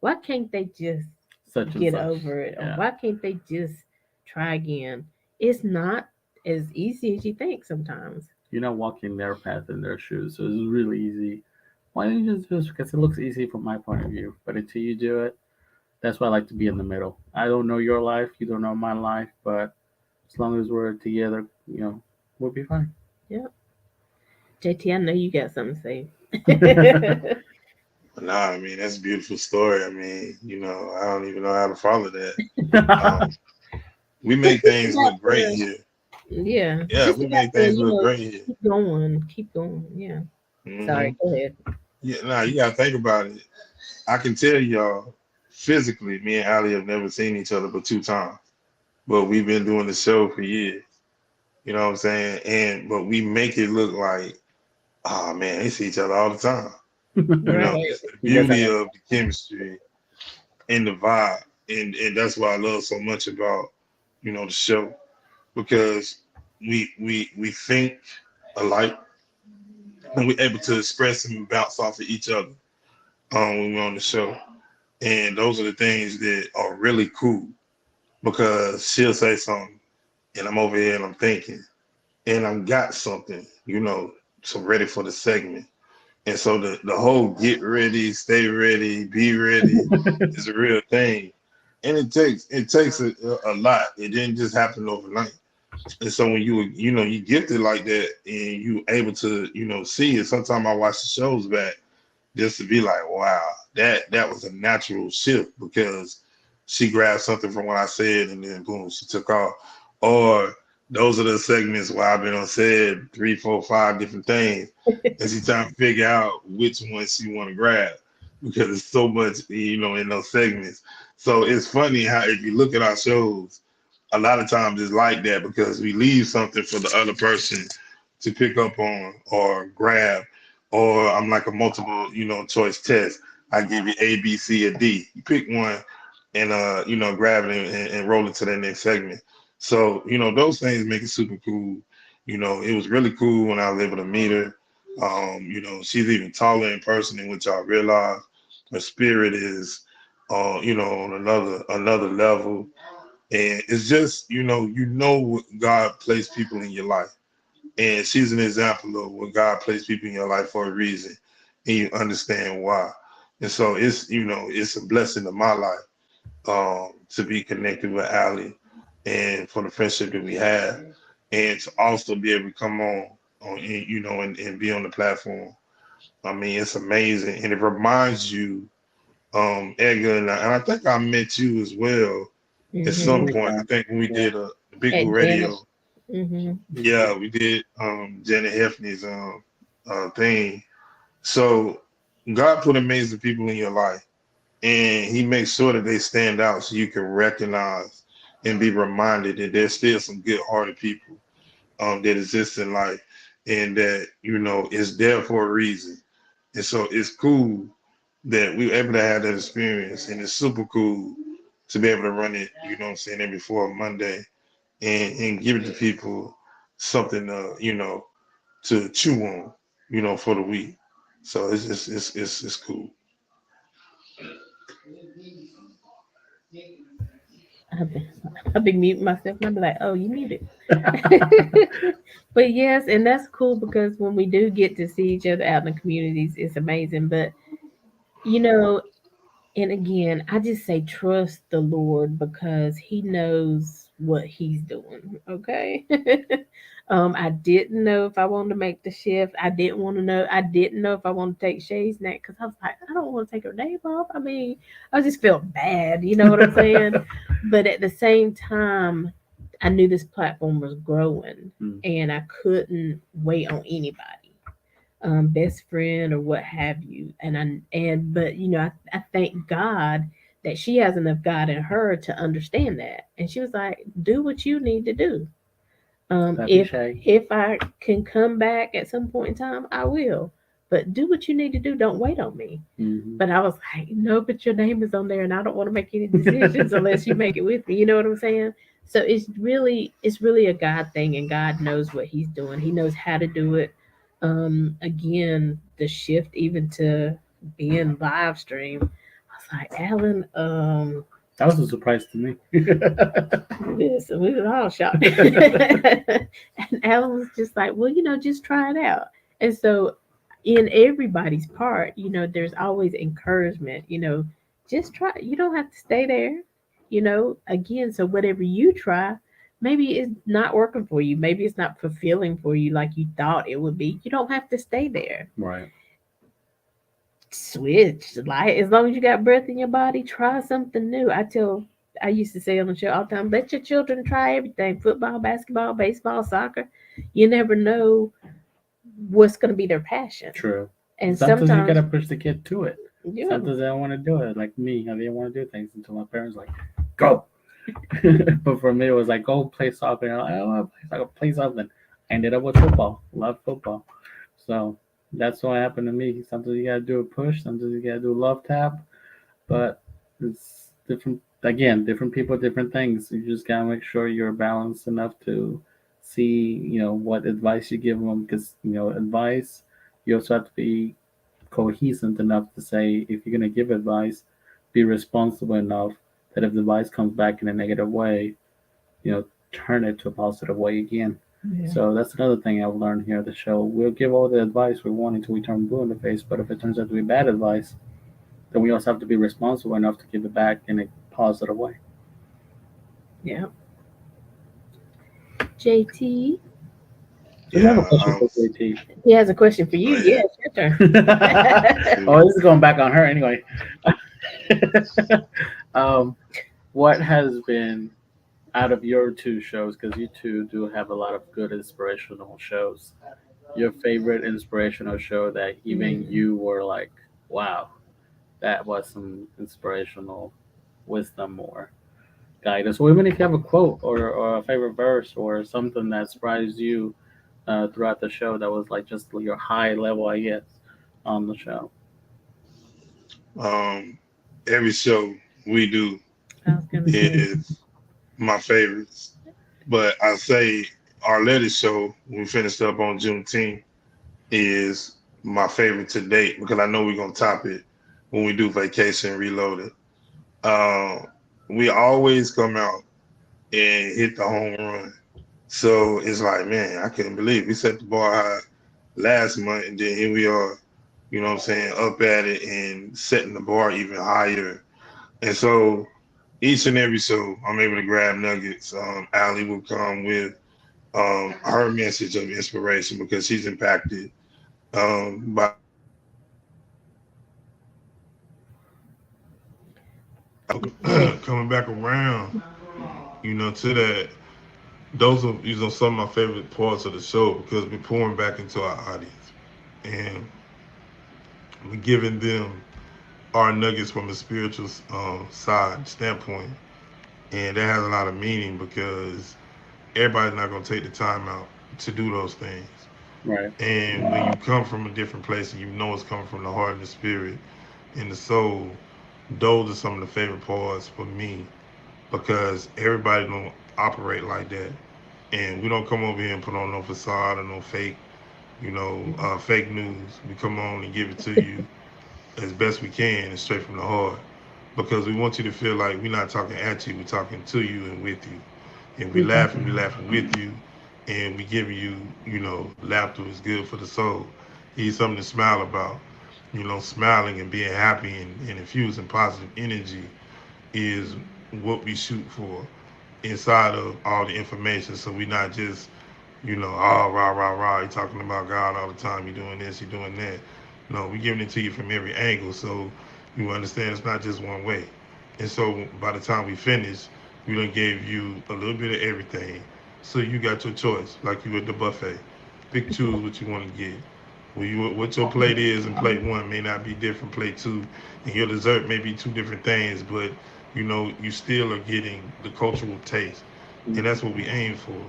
Why can't they just Such and get such. over it? Or Yeah. why can't they just try again? It's not as easy as you think sometimes. You're not walking their path in their shoes, so it's really easy. Why don't you just do this? Because it looks easy from my point of view. But until you do it, that's why I like to be in the middle. I don't know your life, you don't know my life, but as long as we're together, we'll be fine. Yeah. JT, I know you got something to say. Nah, I mean that's a beautiful story. I mean, I don't even know how to follow that. Um, we make things look great here. Yeah. Yeah, Just we about make to, things look great here. keep going. Keep going. Yeah. Hmm. Sorry, go ahead. Yeah, nah, you gotta think about it. I can tell y'all, physically, me and Ali have never seen each other but 2 times. But we've been doing the show for years. You know what I'm saying? But we make it look like, oh man, they see each other all the time. Right. It's the You guys beauty have of the chemistry and the vibe. And that's what I love so much about, the show. Because we think alike and we're able to express and bounce off of each other when we're on the show. And those are the things that are really cool because she'll say something and I'm over here and I'm thinking and I've got something, so ready for the segment. And so the whole get ready, stay ready, be ready is a real thing. And it takes a lot. It didn't just happen overnight. And so when you gifted like that and you able to, see it, sometimes I watch the shows back just to be like, wow, that was a natural shift because she grabbed something from what I said and then boom, she took off. Or those are the segments where I've been on said 3, 4, 5 different things, and she trying to figure out which one she want to grab because there's so much, in those segments. So it's funny how if you look at our shows, a lot of times it's like that because we leave something for the other person to pick up on or grab, or I'm like a multiple, choice test. I give you A, B, C, or D. You pick one and grab it and roll it to the next segment. So, those things make it super cool. It was really cool when I was able to meet her. She's even taller in person than which I realized. Her spirit is on another level. And it's just, what God placed people in your life. And she's an example of what God placed people in your life for a reason. And you understand why. And so it's a blessing in my life to be connected with Allie and for the friendship that we have. And to also be able to come and be on the platform. I mean, it's amazing. And it reminds you, Edgar, and I think I met you as well at some Mm-hmm. point. I think when we did a Big At Blue Janet. Radio. Mm-hmm. Yeah, we did Janet Heffney's thing. So God put amazing people in your life, and He makes sure that they stand out so you can recognize and be reminded that there's still some good-hearted people that exist in life, and that is there for a reason. And so it's cool that we were able to have that experience, and it's super cool to be able to run it. Every 4th Monday, and give it to people something to chew on, for the week. So it's cool. I've been, I've been muting myself and I'll be like, oh, you muted. But yes, and that's cool because when we do get to see each other out in the communities, it's amazing. But you know, and again, I just say trust the Lord because He knows what He's doing. Okay. I didn't know if I wanted to make the shift. I didn't want to know. I didn't know if I wanted to take Shay's neck because I was like, I don't want to take her name off. I mean, I just felt bad. You know what I'm saying? But at the same time, I knew this platform was growing, Mm. and I couldn't wait on anybody, best friend or what have you. But I thank God that she has enough God in her to understand that, and she was like, "Do what you need to do. Love you, If Shay. I can come back at some point in time, I will. But do what you need to do. Don't wait on me." Mhm. But I was like, "No, but your name is on there, and I don't want to make any decisions unless you make it with me." You know what I'm saying? So it's really a God thing, and God knows what He's doing. He knows how to do it. Again, the shift even to being live stream, I was like, Alan, That was a surprise to me. this, we were all shocked. And Alan was just like, well, just try it out. And so, in everybody's part, there's always encouragement, just try. You don't have to stay there, again. So, whatever you try, maybe it's not working for you. Maybe it's not fulfilling for you like you thought it would be. You don't have to stay there. Right. Switch. Like, as long as you got breath in your body, try something new. I used to say on the show all the time, let your children try everything: football, basketball, baseball, soccer. You never know what's going to be their passion. True. And Sometimes you sometimes, gotta push the kid to it. yeah, Sometimes they don't want to do it. Like me, I didn't want to do things until my parents like, go. But for me, it was like, go play soccer. And I'm like, I want to play soccer, play something. I ended up with football. Love football. So that's what happened to me. Sometimes you gotta do a push. Sometimes you gotta do a love tap. But it's different. Again, different people, different things. You just gotta make sure you're balanced enough to see, what advice you give them. Because advice, you also have to be cohesive enough to say if you're going to give advice, be responsible enough that if the advice comes back in a negative way, you know, turn it to a positive way again. yeah, So that's another thing I've learned here at the show. We'll give all the advice we want until we turn blue in the face, but if it turns out to be bad advice, then we also have to be responsible enough to give it back in a positive way. yeah. JT, Do you have a Yeah. question for JT? he has a question for you. But yeah. Yes, your turn. Oh, this is going back on her anyway. um, what has been out of your two shows, because you two do have a lot of good inspirational shows, your favorite inspirational show that even you were like, wow, that was some inspirational wisdom or guidance, or even if you have a quote or a favorite verse or something that surprised you throughout the show that was like just your high level, I guess, on the show. Um, every show we do I was gonna say, is my favorites. But I say our latest show we finished up on Juneteenth is my favorite to date because I know we're gonna top it when we do Vacation Reloaded. Uh, we always come out and hit the home run. So it's like, man, I couldn't believe we set the bar high last month, and then here we are, up at it and setting the bar even higher. And so each and every show, I'm able to grab nuggets. Aly will come with her message of inspiration because she's impacted by coming back around, to that. Those are some of my favorite parts of the show because we're pouring back into our audience, and we're giving them our nuggets from a spiritual side standpoint, and that has a lot of meaning because everybody's not going to take the time out to do those things. Right. And when you come from a different place and you know it's coming from the heart and the spirit and the soul, those are some of the favorite parts for me because everybody don't operate like that. And we don't come over here and put on no facade or no fake, fake news. We come on and give it to you as best we can and straight from the heart because we want you to feel like we're not talking at you, we're talking to you and with you. And we laughing with you, and we giving you, laughter is good for the soul. It's something to smile about. Smiling and being happy and infusing positive energy is what we shoot for inside of all the information. So we're not just, oh, rah, rah, rah, you're talking about God all the time, you're doing this, you're doing that. No, we're giving it to you from every angle so you understand it's not just one way. And so by the time we finish, we done gave you a little bit of everything. So you got your choice, like you at the buffet. Pick, choose what you want to get. What your plate is in plate one may not be different plate two, and your dessert may be two different things, but you still are getting the cultural taste, and that's what we aim for.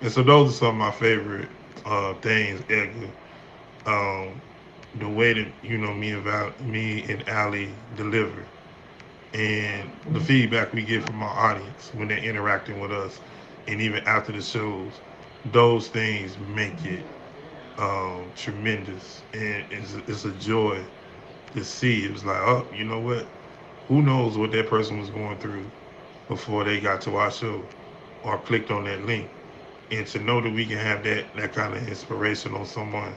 And so those are some of my favorite things, Edgar. Um, the way that me and Aly deliver, and the feedback we get from our audience when they're interacting with us, and even after the shows, those things make it tremendous, and it's a joy to see. It was like, oh, you know what? Who knows what that person was going through before they got to our show or clicked on that link, and to know that we can have that kind of inspiration on someone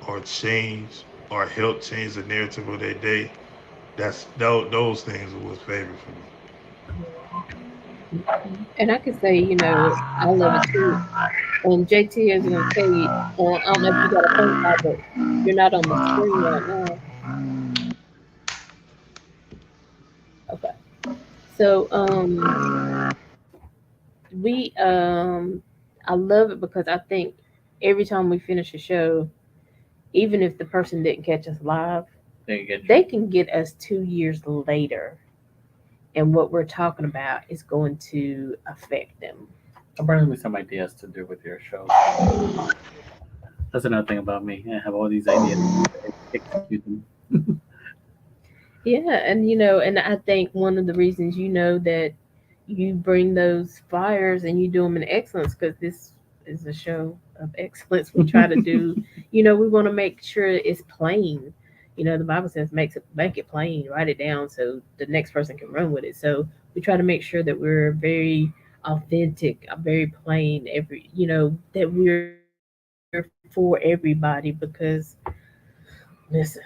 or change or help change the narrative of their day. Those things are what's favorite for me. And I can say, I love it too. JT is going to tell you, I don't know if you got a phone call, but you're not on the screen right now. Okay. So, we, I love it because I think every time we finish a show, even if the person didn't catch us live, they can get us 2 years later, and what we're talking about is going to affect them. I'm bringing me some ideas to do with your show. That's another thing about me. I have all these ideas, execute them. Yeah, and I think one of the reasons that you bring those fires and you do them in excellence because this is a show of excellence. We try to do, we want to make sure it's plain. The Bible says make it plain, write it down so the next person can run with it. So we try to make sure that we're very authentic, very plain. That we're for everybody because listen,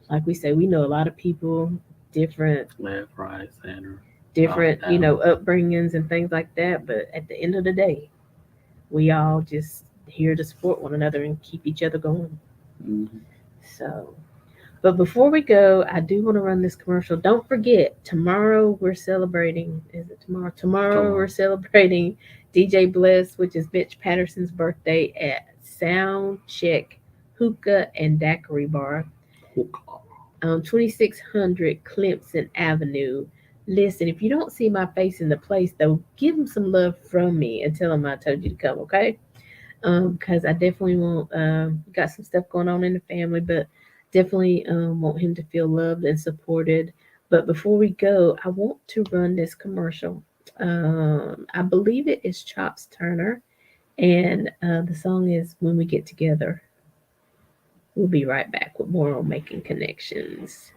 like we say, we know a lot of people, different Left, right, center, different, up, down. upbringings and things like that. But at the end of the day, we all just here to support one another and keep each other going. Mm-hmm. So, but before we go, I do want to run this commercial. Don't forget, tomorrow we're celebrating. Is it tomorrow? Tomorrow we're celebrating DJ Bless, which is Mitch Patterson's birthday at Sound Check Hookah and Daiquiri Bar. 2600 Clemson Avenue. Listen, if you don't see my face in the place, though, give them some love from me and tell them I told you to come, okay? Because I definitely want, got some stuff going on in the family, but definitely want him to feel loved and supported. But before we go, I want to run this commercial. I believe it is Chops Turner, and the song is When We Get Together. We'll be right back with more on Making Connections.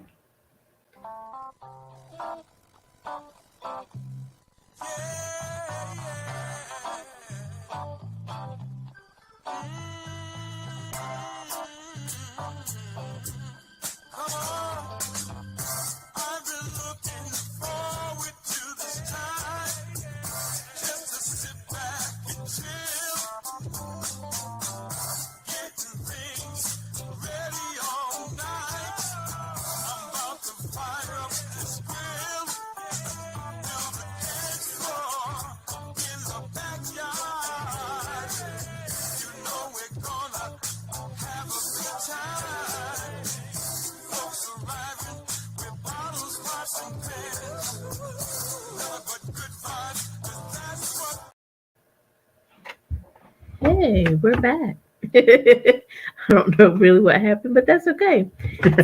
Hey, we're back. I don't know really what happened, but that's okay.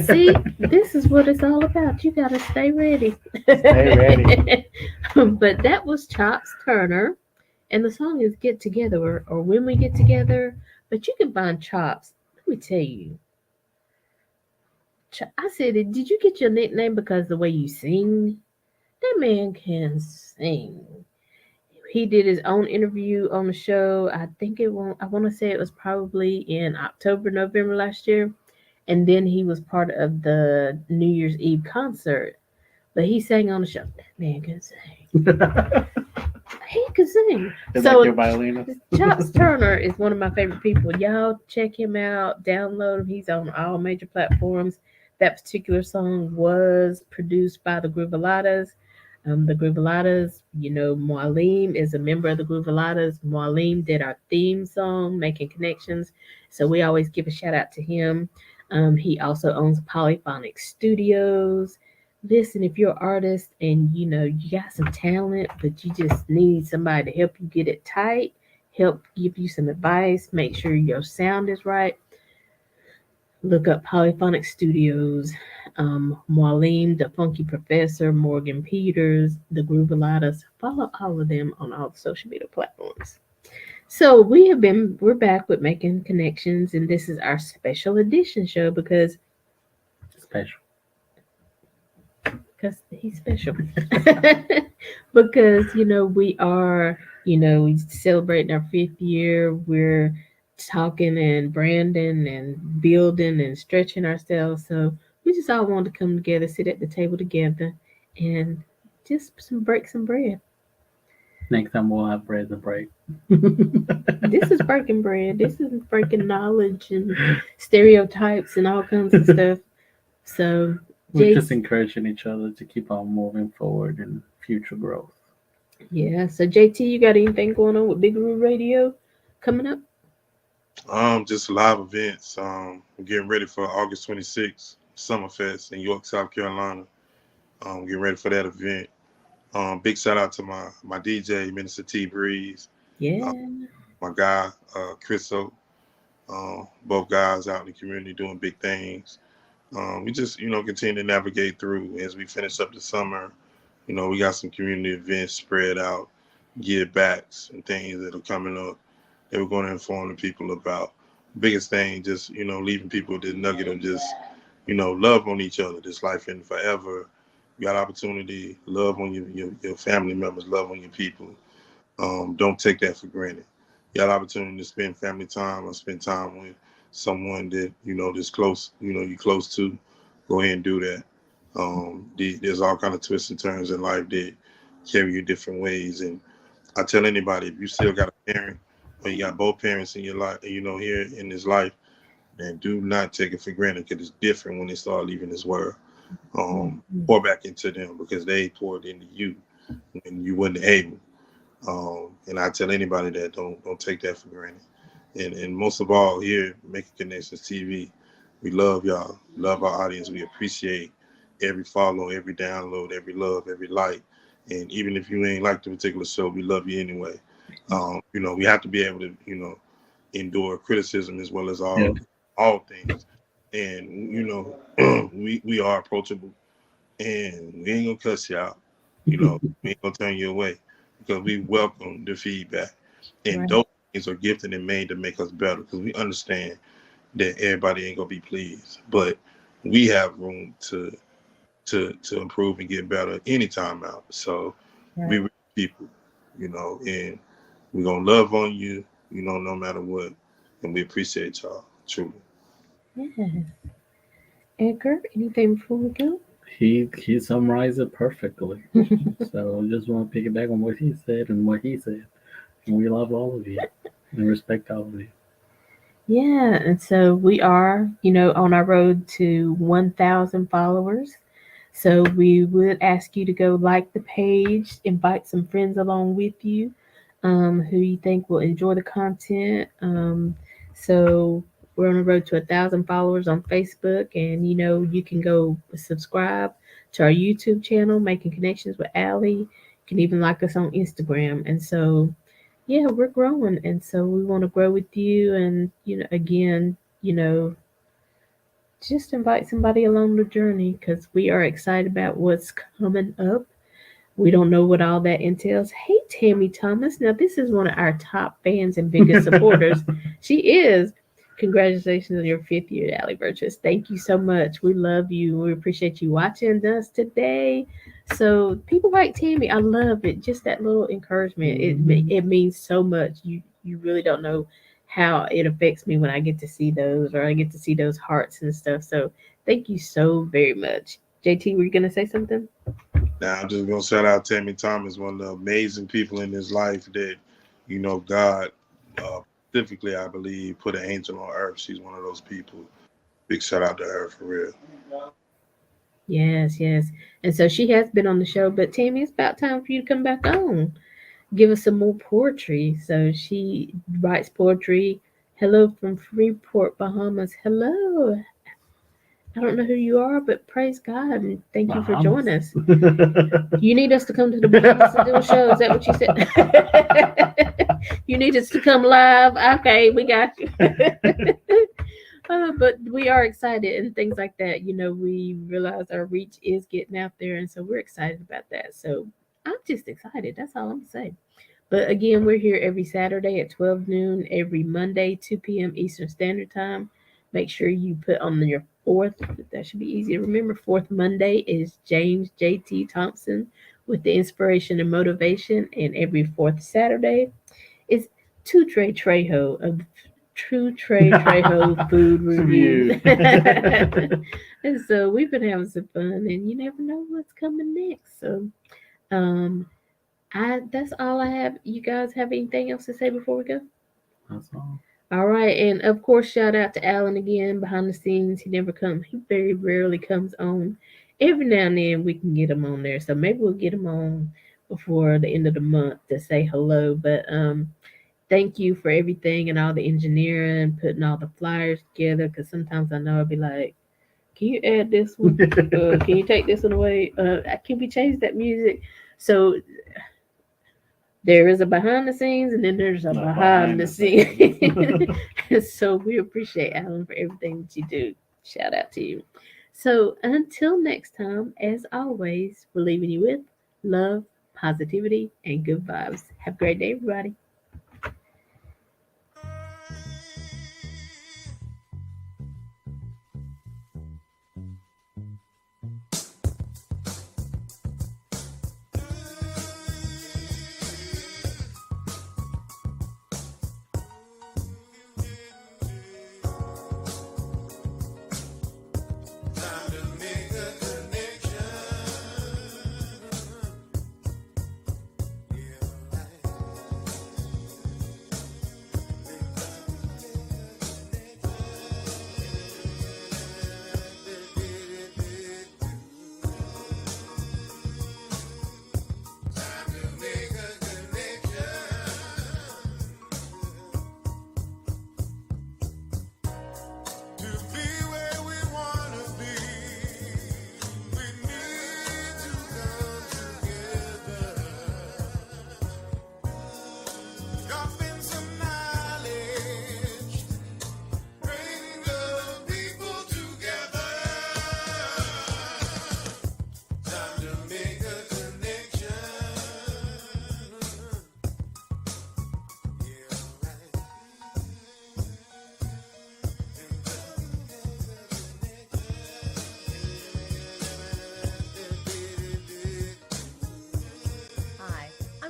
See, this is what it's all about. You gotta stay ready. Stay ready. But that was Chops Turner, and the song is "Get Together" or "When We Get Together." But you can find Chops. Let me tell you, I said, did you get your nickname because the way you sing? That man can sing. He did his own interview on the show. I think it won't. I want to say it was probably in October, November last year, and then he was part of the New Year's Eve concert. But he sang on the show. That man can sing. He can sing. Is that So your violinist? Chops Turner is one of my favorite people. Y'all check him out, download him. He's on all major platforms. That particular song was produced by the Groovaladas. The Groovaladas, Mualim is a member of the Groovaladas. Mualim did our theme song, Making Connections. So we always give a shout out to him. He also owns Polyphonic Studios. Listen, if you're an artist and you got some talent, but you just need somebody to help you get it tight, help give you some advice, make sure your sound is right, look up Polyphonic Studios, Marlene, the Funky Professor, Morgan Peters, the Groovaladas. Follow all of them on all the social media platforms. So we're back with Making Connections, and this is our special edition show Special. because he's special. Because we are we celebrating our 5th year. We're talking and branding and building and stretching ourselves. So we just all want to come together, sit at the table together, and just break some bread. Next time we'll have bread to break. This is breaking bread. This is breaking knowledge and stereotypes and all kinds of stuff. So We're Jay, just encouraging each other to keep on moving forward in future growth. yeah. So JT, you got anything going on with Big Roo Radio coming up? Just live events. We're getting ready for August 26th, Summerfest in York, South Carolina. Getting ready for that event. Big shout out to my DJ, Minister T Breeze, Yeah. my guy, Chriso. Both guys out in the community doing big things. We just, continue to navigate through as we finish up the summer. We got some community events spread out, give backs and things that are coming up that we're going to inform the people about. Biggest thing, just, leaving people with this nugget of just, love on each other. This life isn't forever. You got opportunity, love on your family members, love on your people. Don't take that for granted. You got opportunity to spend family time or spend time with someone that that's close. You're close to. Go ahead and do that. There's all kind of twists and turns in life that carry you different ways. And I tell anybody, if you still got a parent or you got both parents in your life, here in this life, then do not take it for granted because it's different when they start leaving this world. Pour back into them because they poured into you when you weren't able. And I tell anybody that don't take that for granted. And most of all, here Making Connections TV, we love y'all, love our audience. We appreciate every follow, every download, every love, every like. And even if you ain't like the particular show, we love you anyway. We have to be able to, endure criticism as well as all things. And we are approachable, and we ain't gonna cuss you out. We ain't gonna turn you away because we welcome the feedback. And Right. those things are gifted and made to make us better because we understand that everybody ain't gonna be pleased, but we have room to improve and get better anytime out. So we Right. real people, and we're gonna love on you, no matter what. And we appreciate y'all, truly. Yeah. Edgar, anything before we go? He summarized it perfectly. So I just want to piggyback on what he said and what he said. And we love all of you and respect all of you. Yeah, and so we are, on our road to 1,000 followers. So we would ask you to go like the page, invite some friends along with you, who you think will enjoy the content. So we're on the road to 1,000 followers on Facebook, and you can go subscribe to our YouTube channel, Making Connections with Aly. You can even like us on Instagram, and so yeah, we're growing, and so we want to grow with you. And again, just invite somebody along the journey because we are excited about what's coming up. We don't know what all that entails. Hey, Tammy Thomas. Now, this is one of our top fans and biggest supporters. She is. Congratulations on your 5th year, Allie Virtuous. Thank you so much. We love you. We appreciate you watching us today. So, people like Tammy, I love it. Just that little encouragement. It means so much. You really don't know how it affects me when I get to see those, or I get to see those hearts and stuff. So, thank you so very much. JT, were you going to say something? Now I'm just gonna shout out Tammy Thomas, one of the amazing people in his life that, God specifically, I believe, put an angel on earth. She's one of those people. Big shout out to her for real. Yes, yes. And so she has been on the show, but Tammy, it's about time for you to come back on. Give us some more poetry. So she writes poetry. Hello from Freeport, Bahamas. Hello. I don't know who you are, but praise God and thank you for joining us. You need us to come to the Bahamas to do a show. Is that what you said? You need us to come live. Okay, we got you. But we are excited and things like that. We realize our reach is getting out there, and so we're excited about that. So I'm just excited. That's all I'm gonna say. But again, we're here every Saturday at 12 noon, every Monday 2 p.m. Eastern Standard Time. Make sure you put on your fourth. That should be easy to remember. Fourth Monday is James J.T. Thompson with the inspiration and motivation, and every fourth Saturday is Two Trey Trejo of True Trey Trejo Food Reviews. And so we've been having some fun, and you never know what's coming next. So, um, that's all I have. You guys have anything else to say before we go? That's all. All right, and of course, shout out to Alan again behind the scenes. He never comes. He very rarely comes on. Every now and then we can get him on there, so maybe we'll get him on before the end of the month to say hello. But thank you for everything and all the engineering, putting all the flyers together. Because sometimes I know I'll be like, "Can you add this one? Can you take this one away? Can we change that music?" So there is a behind the scenes and then there's a behind the scenes. So we appreciate Alan for everything that you do. Shout out to you. So until next time, as always, we're leaving you with love, positivity, and good vibes. Have a great day, everybody.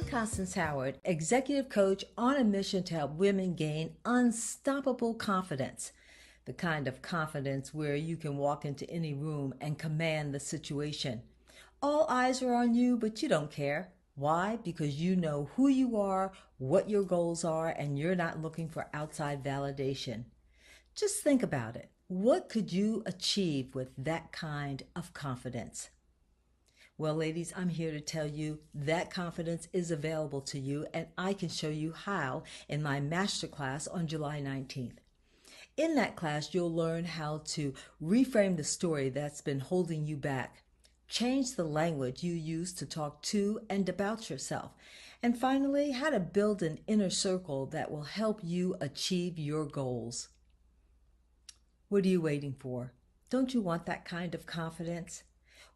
Constance Howard, executive coach on a mission to help women gain unstoppable confidence. The kind of confidence where you can walk into any room and command the situation. All eyes are on you, but you don't care. Why? Because you know who you are, what your goals are, and you're not looking for outside validation. Just think about it. What could you achieve with that kind of confidence? Well, ladies, I'm here to tell you that confidence is available to you, and I can show you how in my masterclass on July 19th. In that class, you'll learn how to reframe the story that's been holding you back, change the language you use to talk to and about yourself. And finally, how to build an inner circle that will help you achieve your goals. What are you waiting for? Don't you want that kind of confidence?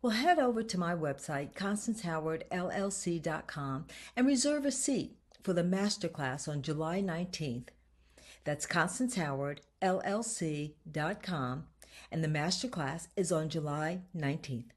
Well, head over to my website, ConstanceHowardLLC.com, and reserve a seat for the masterclass on July 19th. That's ConstanceHowardLLC.com, and the masterclass is on July 19th.